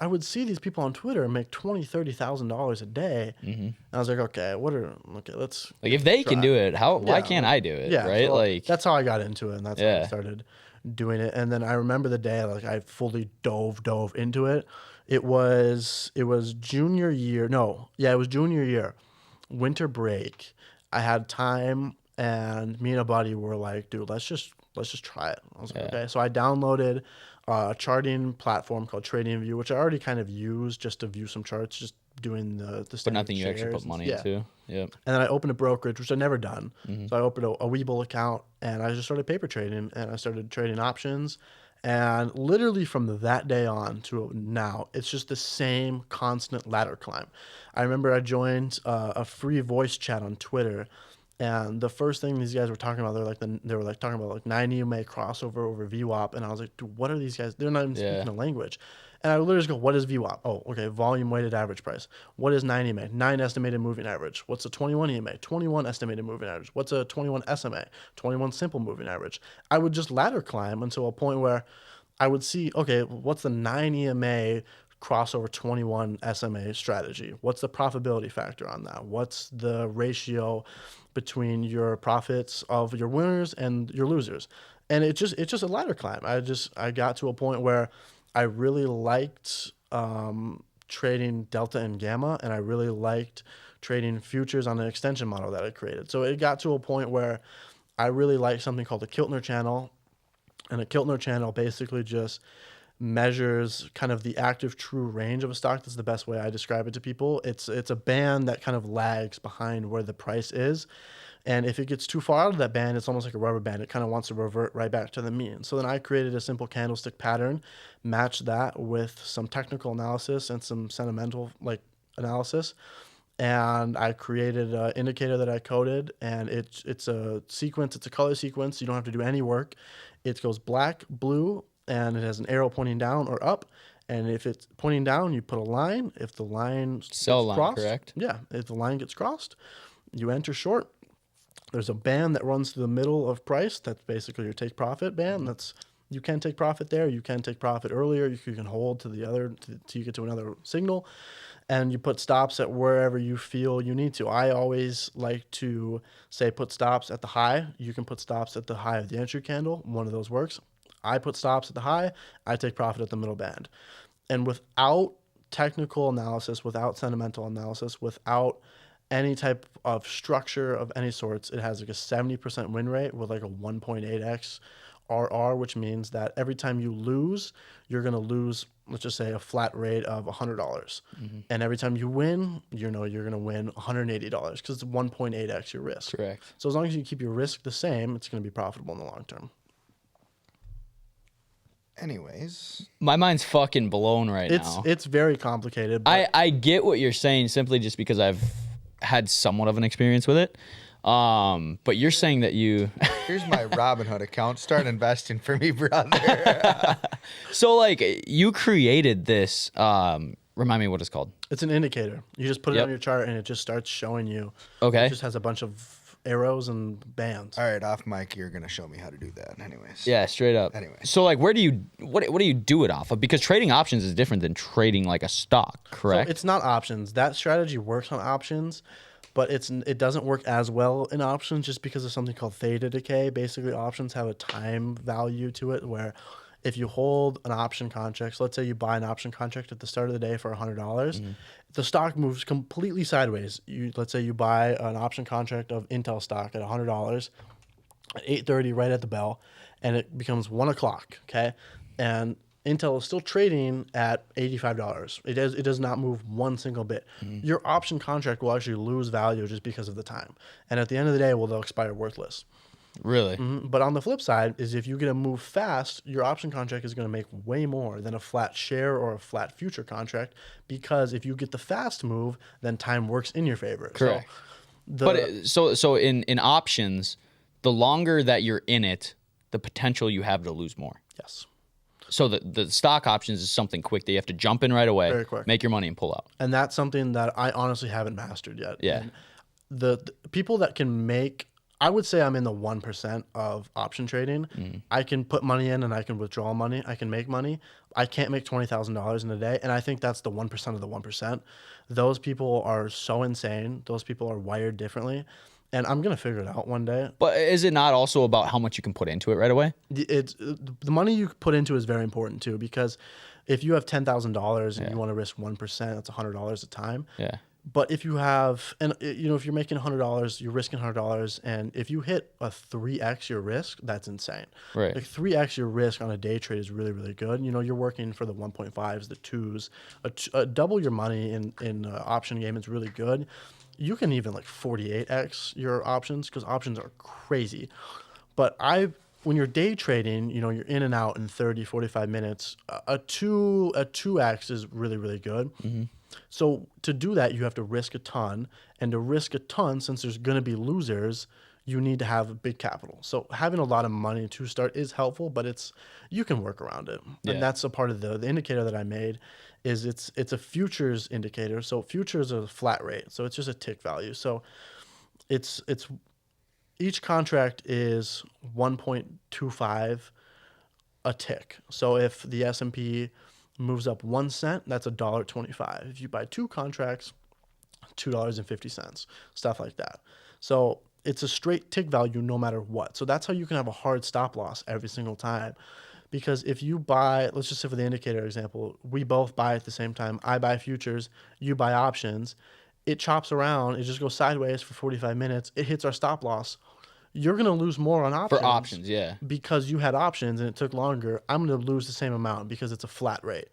I would see these people on Twitter make $20,000, $30,000 a day. And I was like, let's Like, if they can try. do it, why can't I do it? Yeah, Right? so Like, that's how I got into it, and that's how I Yeah. started doing it. And then I remember the day like I fully dove into it. It was junior year. No, yeah, it was junior year, winter break. I had time, and me and a buddy were like, dude, let's just try it. I was like, okay. So I downloaded a charting platform called TradingView, which I already kind of used just to view some charts, just doing the But standard nothing you actually shares put and- money yeah. into. Yep. And then I opened a brokerage, which I'd never done. So I opened a Webull account, and I just started paper trading, and I started trading options. And literally from that day on to now, it's just the same constant ladder climb. I remember I joined a free voice chat on Twitter, and the first thing these guys were talking about, they were talking about like 9 EMA crossover over VWAP, and I was like, dude, what are these guys? They're not even speaking a language. And I would literally just go, what is VWAP? Oh, okay, volume weighted average price. What is 9 EMA? 9 estimated moving average. What's a 21 EMA? 21 estimated moving average. What's a 21 SMA? 21 simple moving average. I would just ladder climb until a point where I would see, okay, what's the 9 EMA crossover 21 SMA strategy? What's the profitability factor on that? What's the ratio between your profits of your winners and your losers? And it's just a ladder climb. I got to a point where I really liked trading delta and gamma, and I really liked trading futures on an extension model that I created. So it got to a point where I really liked something called the Kiltner channel, and a Kiltner channel basically just measures kind of the active true range of a stock. That's the best way I describe it to people. It's a band that kind of lags behind where the price is. And if it gets too far out of that band, it's almost like a rubber band. It kind of wants to revert right back to the mean. So then I created a simple candlestick pattern, matched that with some technical analysis and some sentimental analysis. And I created an indicator that I coded, and it's a sequence. It's a color sequence. You don't have to do any work. It goes black, blue, and it has an arrow pointing down or up. And if it's pointing down, you put a line. If the line Sell gets line, crossed, correct? Yeah. If the line gets crossed, you enter short. There's a band that runs through the middle of price. That's basically your take profit band. You can take profit there. You can take profit earlier. You can hold to the other till you get to another signal, and you put stops at wherever you feel you need to. I always like to say put stops at the high. You can put stops at the high of the entry candle. One of those works. I put stops at the high. I take profit at the middle band, and without technical analysis, without sentimental analysis, without any type of structure of any sorts, it has like a 70% win rate with like a 1.8x RR, which means that every time you lose, you're going to lose, let's just say, a flat rate of $100. And every time you win, you're going to win $180 because it's 1.8x your risk. Correct. So as long as you keep your risk the same, it's going to be profitable in the long term. Anyways, My mind's fucking blown right now. It's very complicated. But I get what you're saying simply just because I've had somewhat of an experience with it. But you're saying that you here's my Robinhood account. Start investing for me, brother. so like you created this remind me what it's called. It's an indicator. You just put it Yep. on your chart and it just starts showing you. Okay. It just has a bunch of arrows and bands. All right, off mic, you're gonna show me how to do that. Anyways. Yeah, straight up. Anyway. So like what do you do it off of? Because trading options is different than trading like a stock, correct? So it's not options. That strategy works on options, but it doesn't work as well in options just because of something called theta decay. Basically, options have a time value to it where if you hold an option contract, so let's say you buy an option contract at the start of the day for $100, the stock moves completely sideways. Let's say you buy an option contract of Intel stock at $100 at 8:30 right at the bell, and it becomes 1 o'clock, okay? And Intel is still trading at $85. It does not move one single bit. Your option contract will actually lose value just because of the time. And at the end of the day, they'll expire worthless. Really? But on the flip side is if you get a move fast, your option contract is going to make way more than a flat share or a flat future contract, because if you get the fast move, then time works in your favor. Correct. So in options, the longer that you're in it, the potential you have to lose more. Yes. So the stock options is something quick that you have to jump in right away, Very quick. make your money and pull out. And that's something that I honestly haven't mastered yet. Yeah. And the people that can make, I would say I'm in the 1% of option trading. I can put money in and I can withdraw money. I can make money. I can't make $20,000 in a day. And I think that's the 1% of the 1%. Those people are so insane. Those people are wired differently. And I'm going to figure it out one day. But is it not also about how much you can put into it right away? The money you put into is very important too, because if you have $10,000 and you want to risk 1%, that's $100 a time. Yeah. But if you have, and if you're making $100, you're risking $100, and if you hit a 3x your risk, that's insane. Right. Like 3x your risk on a day trade is really, really good. You're working for the 1.5s, the 2s, double your money in option game is really good. You can even like 48x your options because options are crazy. But when you're day trading, you're in and out in 30, 45 minutes. A 2x is really, really good. Mm-hmm. So to do that, you have to risk a ton. And to risk a ton, since there's going to be losers, you need to have a big capital. So having a lot of money to start is helpful, but you can work around it. Yeah. And that's a part of the indicator that I made is it's a futures indicator. So futures are a flat rate. So it's just a tick value. So it's each contract is 1.25 a tick. So if the S&P moves up 1 cent, that's $1.25. If you buy 2 contracts, $2.50, stuff like that. So it's a straight tick value no matter what. So that's how you can have a hard stop loss every single time. Because if you buy, let's just say for the indicator example, we both buy at the same time. I buy futures, you buy options. It chops around. It just goes sideways for 45 minutes. It hits our stop loss. You're going to lose more on options. For options, yeah. Because you had options and it took longer. I'm going to lose the same amount because it's a flat rate.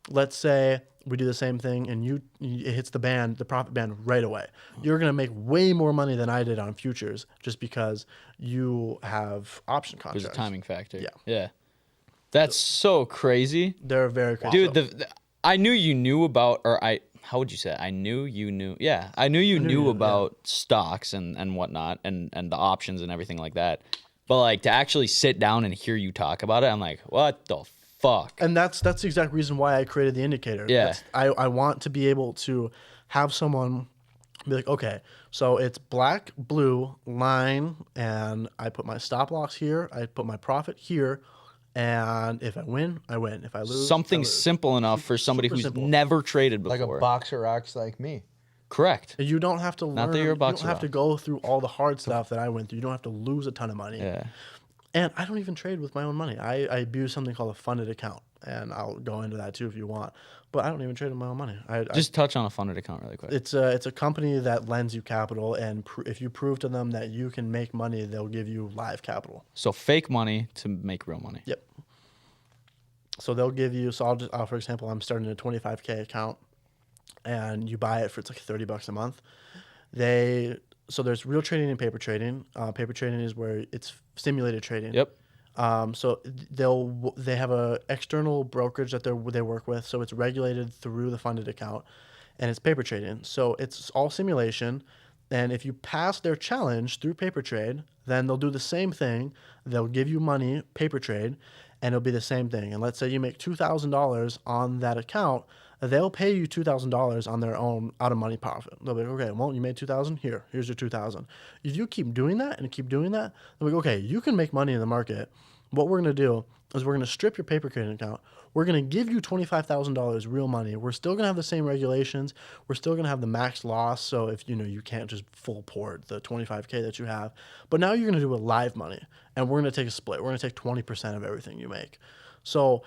Let's say we do the same thing and it hits the profit band right away. You're going to make way more money than I did on futures just because you have option contracts. There's a timing factor. Yeah. Yeah. That's so crazy. They're very crazy. Dude, I knew you knew about, how would you say it? I knew you knew. Yeah, I knew you knew about stocks and whatnot and the options and everything like that. But like to actually sit down and hear you talk about it, I'm like, what the fuck? And that's the exact reason why I created the indicator. Yeah. I want to be able to have someone be like, okay, so it's black, blue, line, and I put my stop loss here, I put my profit here, and if I win, I win. If I lose, Something I lose. simple enough for somebody Super who's simple. never traded before. Like a boxer rocks like me. Correct. You don't have to learn. Not that you're a you don't boxer have to rock. go through all the hard stuff that I went through. You don't have to lose a ton of money. Yeah. And I don't even trade with my own money. I use something called a funded account, and I'll go into that too if you want. But I don't even trade with my own money. Just touch on a funded account really quick. It's a company that lends you capital, and if you prove to them that you can make money, they'll give you live capital. So fake money to make real money. Yep. So they'll give you. So for example, I'm starting a 25K account, and you buy it for it's like $30 a month. So there's real trading and paper trading. Paper trading is where it's simulated trading. Yep. So they have a external brokerage that they work with, so it's regulated through the funded account, and it's paper trading. So it's all simulation, and if you pass their challenge through paper trade, then they'll do the same thing. They'll give you money, paper trade, and it'll be the same thing. And let's say you make $2,000 on that account, they'll pay you $2,000 on their own out of money profit. They'll be like, okay, well, you made $2,000. Here's your $2,000. If you keep doing that and keep doing that, they'll be like, okay, you can make money in the market. What we're going to do is we're going to strip your paper trading account. We're going to give you $25,000 real money. We're still going to have the same regulations. We're still going to have the max loss. So if you can't just full port the 25K that you have, but now you're going to do it live money, and we're going to take a split. We're going to take 20% of everything you make. So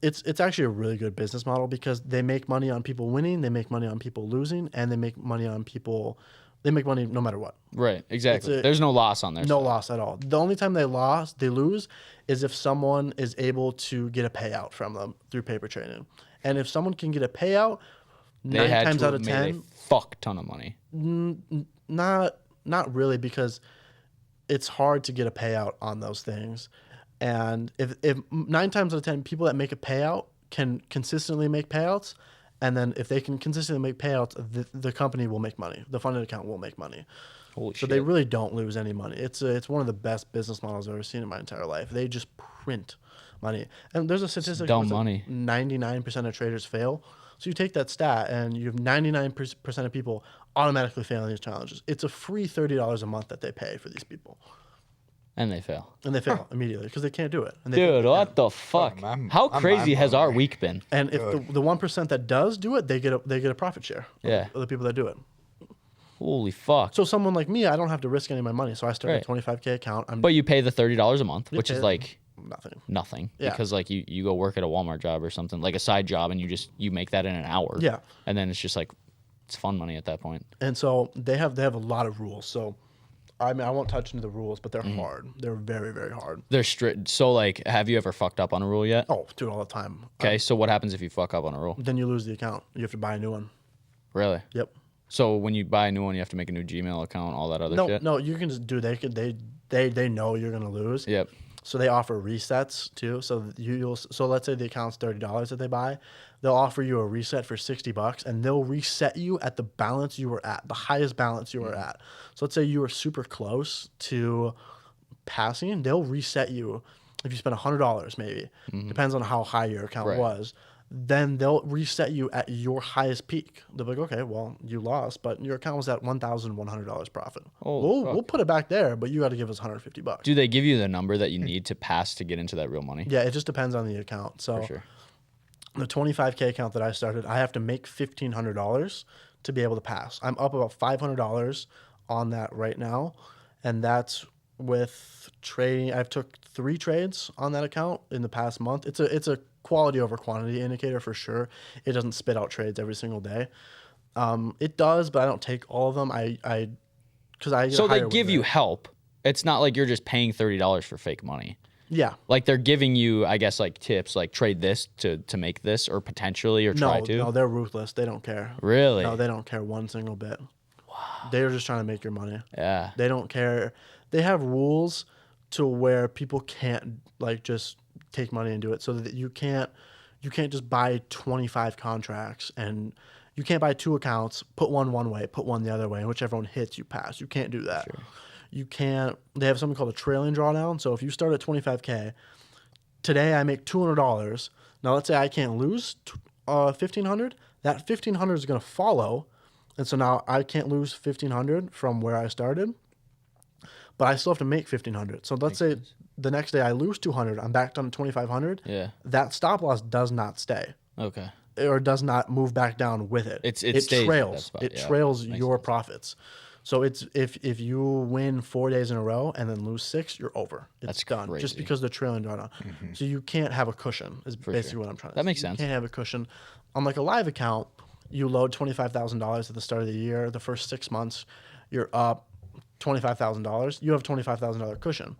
it's actually a really good business model because they make money on people winning, they make money on people losing, and they make money on people. They make money no matter what. Right. Exactly. There's no loss on there. No loss at all. The only time they lose is if someone is able to get a payout from them through paper trading. And if someone can get a payout, They 9 had times to out have of made 10, a fuck ton of money. not really, because it's hard to get a payout on those things. And if 9 times out of 10 people that make a payout can consistently make payouts, and then if they can consistently make payouts, the company will make money. The funded account will make money. Holy So shit. they really don't lose any money. It's one of the best business models I've ever seen in my entire life. They just print money. And there's a statistic dumb that money. 99% of traders fail. So you take that stat and you have 99% of people automatically failing these challenges. It's a free $30 a month that they pay for these people. And they fail. And they fail immediately because they can't do it. And they Dude, what the fuck? How crazy has our week been? And if the 1% that does do it, they get a profit share. Yeah. Of the people that do it. Holy fuck. So someone like me, I don't have to risk any of my money. So I start Right. a 25K account. But you pay the $30 a month, which pay is like nothing. Yeah. because like you go work at a Walmart job or something, like a side job, and you make that in an hour. Yeah. And then it's just like It's fun money at that point. And so they have a lot of rules. So I mean, I won't touch into the rules, but they're hard. They're very, very hard. They're strict. So, like, have you ever fucked up on a rule yet? Oh, do it all the time. Okay, so what happens if you fuck up on a rule? Then you lose the account. You have to buy a new one. Really? Yep. So when you buy a new one, you have to make a new Gmail account, all that other No, shit? no, you can just do. They know you're gonna lose. Yep. So they offer resets too. So so let's say the account's $30 that they buy, they'll offer you a reset for $60, and they'll reset you at the balance you were at, the highest balance you were at. So let's say you were super close to passing, they'll reset you if you spend $100 maybe. Depends on how high your account was. Then they'll reset you at your highest peak. They'll be like, okay, well, you lost, but your account was at $1,100 profit. We'll put it back there, but you got to give us $150. Do they give you the number that you need to pass to get into that real money? Yeah, it just depends on the account. So For sure. the 25K account that I started, I have to make $1,500 to be able to pass. I'm up about $500 on that right now, and that's with trading. I've took 3 trades on that account in the past month. It's a quality over quantity indicator for sure. It doesn't spit out trades every single day. It does, but I don't take all of them. So they give you help. It's not like you're just paying $30 for fake money. Yeah. Like they're giving you, I guess, like tips, like trade this to make this, or potentially, or try to. No, they're ruthless. They don't care. Really? No, they don't care one single bit. Wow. They're just trying to make your money. Yeah. They don't care. They have rules to where people can't like just take money and do it, so that you can't just buy 25 contracts, and you can't buy 2 accounts, put one way, put one the other way, and whichever one hits, you pass. You can't do that. Sure. You can't. They have something called a trailing drawdown. So if you start at 25K, today I make $200. Now let's say I can't lose $1,500. That $1,500 is going to follow, and so now I can't lose $1,500 from where I started, but I still have to make $1,500. So let's say the next day I lose $200. I'm back down to $2,500. Yeah. That stop loss does not stay. Okay. Or does not move back down with it. It trails. It trails Makes your sense. profits. So it's if you win 4 days in a row and then lose 6, you're over. It's That's done. crazy. Just because they're trailing drawdown. So you can't have a cushion. Is basically what I'm trying to say. That makes sense. You can't have a cushion. On like a live account, you load $25,000 at the start of the year. The first 6 months, you're up $25,000. You have a $25,000 cushion.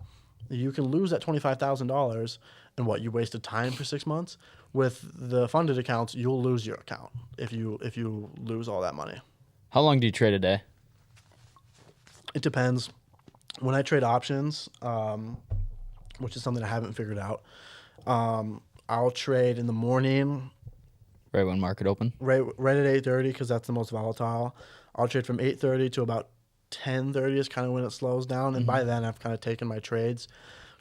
You can lose that $25,000, and what, you wasted time for 6 months. With the funded accounts, you'll lose your account if you lose all that money. How long do you trade a day? It depends. When I trade options, which is something I haven't figured out, I'll trade in the morning, Right when market open? right at 8:30, because that's the most volatile. I'll trade from 8:30 to about 10:30 is kind of when it slows down, and by then I've kind of taken my trades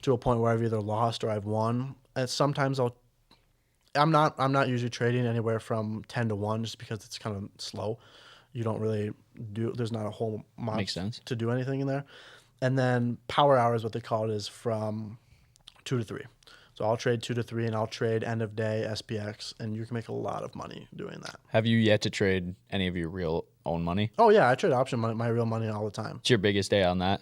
to a point where I've either lost or I've won. And sometimes I'm not usually trading anywhere from 10 to 1, just because it's kind of slow. You don't really there's not a whole month Makes sense. to do anything in there. And then power hours, what they call it, is from 2 to 3. So I'll trade 2 to 3, and I'll trade end of day SPX, and you can make a lot of money doing that. Have you yet to trade any of your real own money? Oh yeah, I trade option money, my real money all the time. What's your biggest day on that?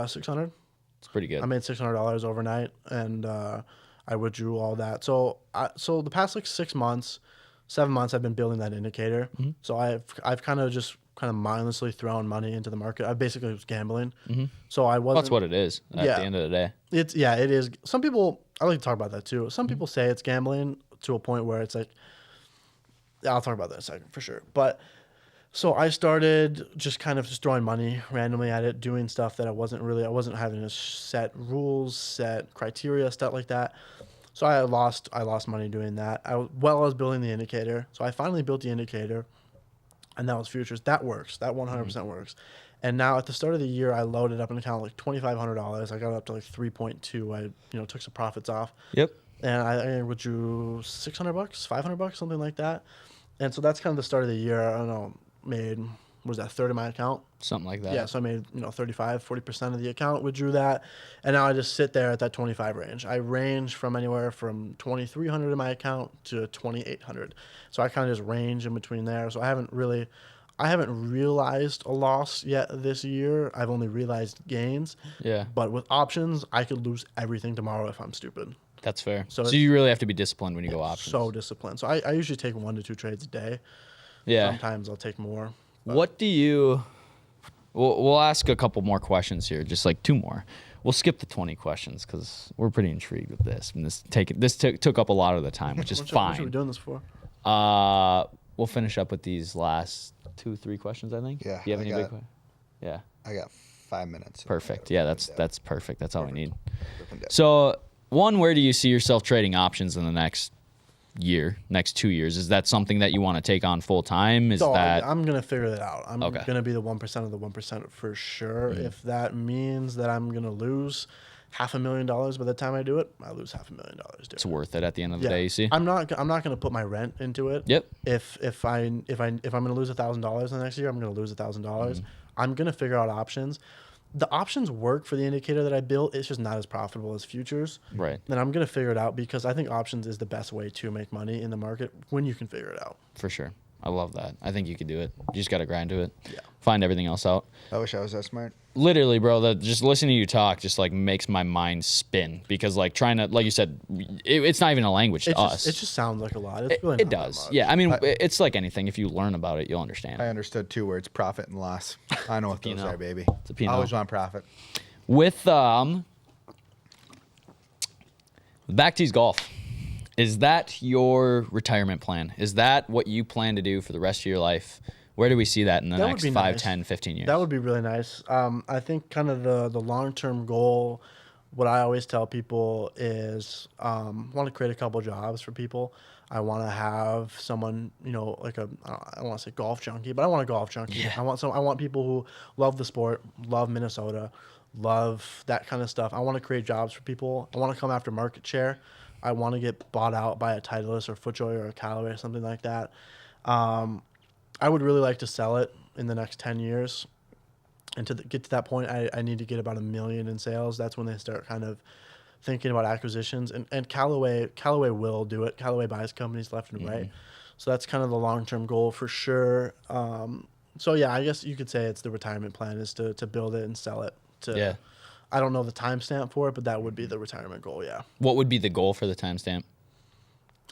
600. It's pretty good. I made $600 overnight, and I withdrew all that. So the past like 6 months, 7 months, I've been building that indicator. So I've kind of mindlessly thrown money into the market. I basically was gambling. So I wasn't. That's what it is at the end of the day. It is. Some people, I like to talk about that too. Some people say it's gambling to a point where it's like, I'll talk about that in a second for sure. But so I started just kind of just throwing money randomly at it, doing stuff that I wasn't having a set rules, set criteria, stuff like that. So I lost money doing that. I was building the indicator. So I finally built the indicator, and that was futures. That works. That 100% works. And now at the start of the year, I loaded up an account like $2,500. I got it up to like 3.2. I took some profits off. Yep. And I withdrew $600, $500, something like that. And so that's kind of the start of the year. I don't know, made, what was that, third of my account? Something like that. Yeah, so I made 35, 40% of the account, withdrew that, and now I just sit there at that 25 range. I range from anywhere from 2,300 in my account to 2,800. So I kind of just range in between there. So I haven't realized a loss yet this year. I've only realized gains. Yeah. But with options, I could lose everything tomorrow if I'm stupid. That's fair. So So you really have to be disciplined when you go options. So disciplined. So I usually take 1 to 2 trades a day. Yeah. Sometimes I'll take more. What do you? We'll ask a couple more questions here, just like 2 more. We'll skip the 20 questions because we're pretty intrigued with this. And this took up a lot of the time, which is fine. What are we doing this for? We'll finish up with these last 2-3 questions, I think. Yeah, Do you have I any got- big questions? Yeah. I got 5 minutes. Perfect. Yeah, that's perfect. That's all we need. Ripping down. So, one, where do you see yourself trading options in the next year, next 2 years? Is that something that you want to take on full time? Is So that I'm gonna figure that out. I'm Okay. gonna be the 1% of the 1% for sure. If that means that I'm gonna lose $500,000 by the time I do it, I lose $500,000. Dude. it's worth it at the end of the day? You see? I'm not gonna put my rent into it. Yep. If I'm gonna lose $1,000 in the next year, I'm gonna lose $1,000. I'm gonna figure out options. The options work for the indicator that I built. It's just not as profitable as futures. Right. And I'm gonna figure it out because I think options is the best way to make money in the market when you can figure it out. For sure. I love that. I think you could do it. You just got to grind to it. Yeah. Find everything else out. I wish I was that smart. Literally, bro, just listening to you talk just like makes my mind spin because like trying to, like you said, it's not even a language to us. It just sounds like a lot. It's really It not that does. much. Yeah. I mean, it's like anything. If you learn about it, you'll understand. I understood 2 words: profit and loss. I know what those P&L. are, baby. It's a P&L. I always want profit. With Backtees Golf, is that your retirement plan? Is that what you plan to do for the rest of your life? Where do we see that in the That would next be 5, nice. 10, 15 years? That would be really nice. I think kind of the long-term goal, what I always tell people is want to create a couple jobs for people. I want to have someone, like I don't want to say golf junkie, but I want a golf junkie. Yeah. I want people who love the sport, love Minnesota, love that kind of stuff. I want to create jobs for people. I want to come after market share. I want to get bought out by a Titleist or FootJoy or a Callaway or something like that. I would really like to sell it in the next 10 years. And to get to that point, I need to get about $1 million in sales. That's when they start kind of thinking about acquisitions. And Callaway will do it. Callaway buys companies left and right. So that's kind of the long-term goal for sure. So yeah, I guess you could say it's the retirement plan is to build it and sell it. Yeah. I don't know the timestamp for it, but that would be the retirement goal, yeah. What would be the goal for the timestamp?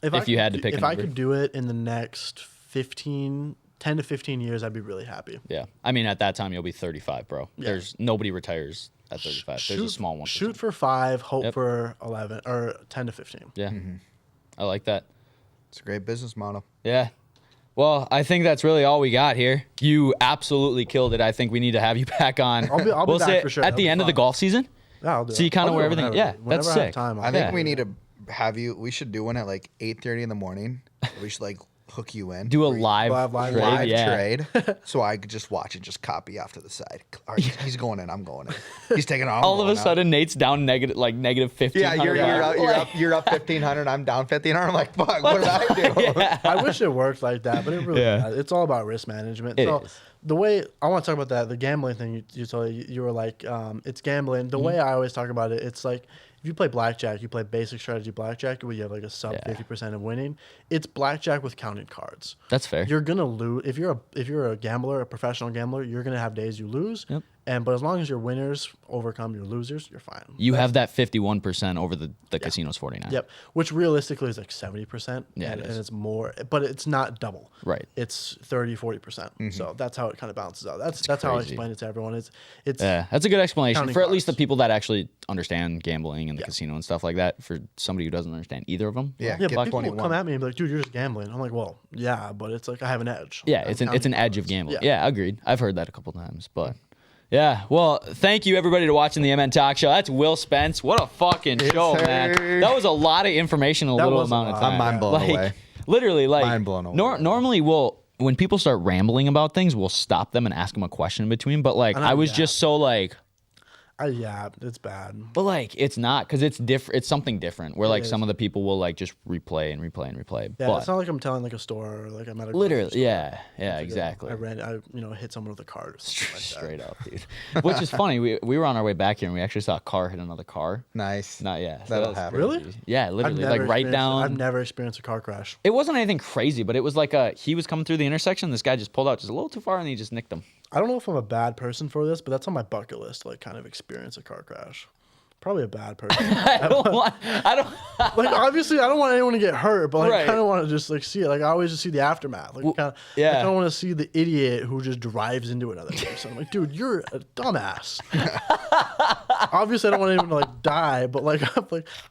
If I you had to could- pick a If I number. could do it in the next 10 to 15 years, I'd be really happy. Yeah. I mean, at that time, you'll be 35, bro. Yeah. There's nobody retires at 35. There's a small one. Shoot for 5, hope Yep. for 11 or 10 to 15. Yeah. I like that. It's a great business model. Yeah. Well, I think that's really all we got here. You absolutely killed it. I think we need to have you back on. I'll be We'll back say for sure. At That'll the be end of the fun. golf season? Yeah, I'll do See it. kinda I'll do where it everything- whenever. yeah, Whenever that's I have sick. time, I'll I do think it. we need to have you. We should do one at like 8:30 in the morning. We should like hook you in. Do a Where you- live Live trade? live Yeah. trade, so I could just watch and just copy off to the side. All right, he's going in. I'm going in. He's taking off. All of a sudden, Nate's down negative 15. yeah, you're up 1,500. I'm down 1,500. I'm like, fuck. What did I do? I wish it worked like that, but it really Yeah. does. It's all about risk management. It so is. the way I want to talk about the gambling thing you told you were like, it's gambling. The way I always talk about it, it's like if you play blackjack, you play basic strategy blackjack, where you have like a sub 50% of winning. It's blackjack with counted cards. That's fair. You're gonna lose if you're a gambler, a professional gambler. You're gonna have days you lose. Yep. But as long as your winners overcome your losers, you're fine. You have that 51% over the casino's 49. Yep. Which realistically is like 70%. Yeah, and, it is. and it's more, but it's not double. Right. It's 30-40%. So that's how it kind of balances out. That's how I crazy. explain it to everyone. It's Yeah, that's a good explanation Counting for at least the cards. people that actually understand gambling and the casino and stuff like that. For somebody who doesn't understand either of them, Yeah, yeah. get But people will 21. come at me and be like, "Dude, you're just gambling." I'm like, "Well, yeah, but it's like I have an edge." yeah, I'm it's an counting edge of cards. gambling. Yeah. Yeah, agreed. I've heard that a couple times, but yeah. Well, thank you everybody to watching the MN Talk Show. That's Will Spence. What a fucking show, man! sir. That was a lot of information in a That little was a amount of lot. time. I'm mind blown like, away. Literally, like Mind blown away. Normally, when people start rambling about things, we'll stop them and ask them a question in between. But like, know, I was yeah. just so like. Yeah, it's bad. But like, it's not because it's different. It's something different. Where like is. some of the people will like just replay and replay and replay. Yeah, but it's not like I'm telling like a store or like I'm at a literally, grocery store. yeah, exactly. I hit someone with a card or something like that. Straight up, dude. Which is funny. We were on our way back here and we actually saw a car hit another car. Nice. Not yeah. That'll that was happen. Really? crazy. Yeah, I've literally, never like right experienced- down. I've never experienced a car crash. It wasn't anything crazy, but it was like he was coming through the intersection. This guy just pulled out just a little too far and he just nicked him. I don't know if I'm a bad person for this, but that's on my bucket list to like kind of experience a car crash. Probably a bad person. I don't Like, obviously, I don't want anyone to get hurt, but like, Right. I kind of want to just like see it. Like, I always just see the aftermath. Like, I don't want to see the idiot who just drives into another person. I'm like, dude, you're a dumbass. Obviously, I don't want anyone to like die, but like,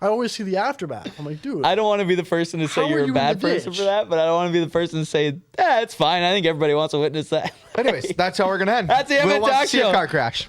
I always see the aftermath. I'm like, dude, I don't want to be the person to say How are you're you a in bad the person ditch? for that, but I don't want to be the person to say, it's fine. I think everybody wants to witness that. Anyways, that's how we're gonna end. That's the Will Emmett wants Talk to see a Show. car crash.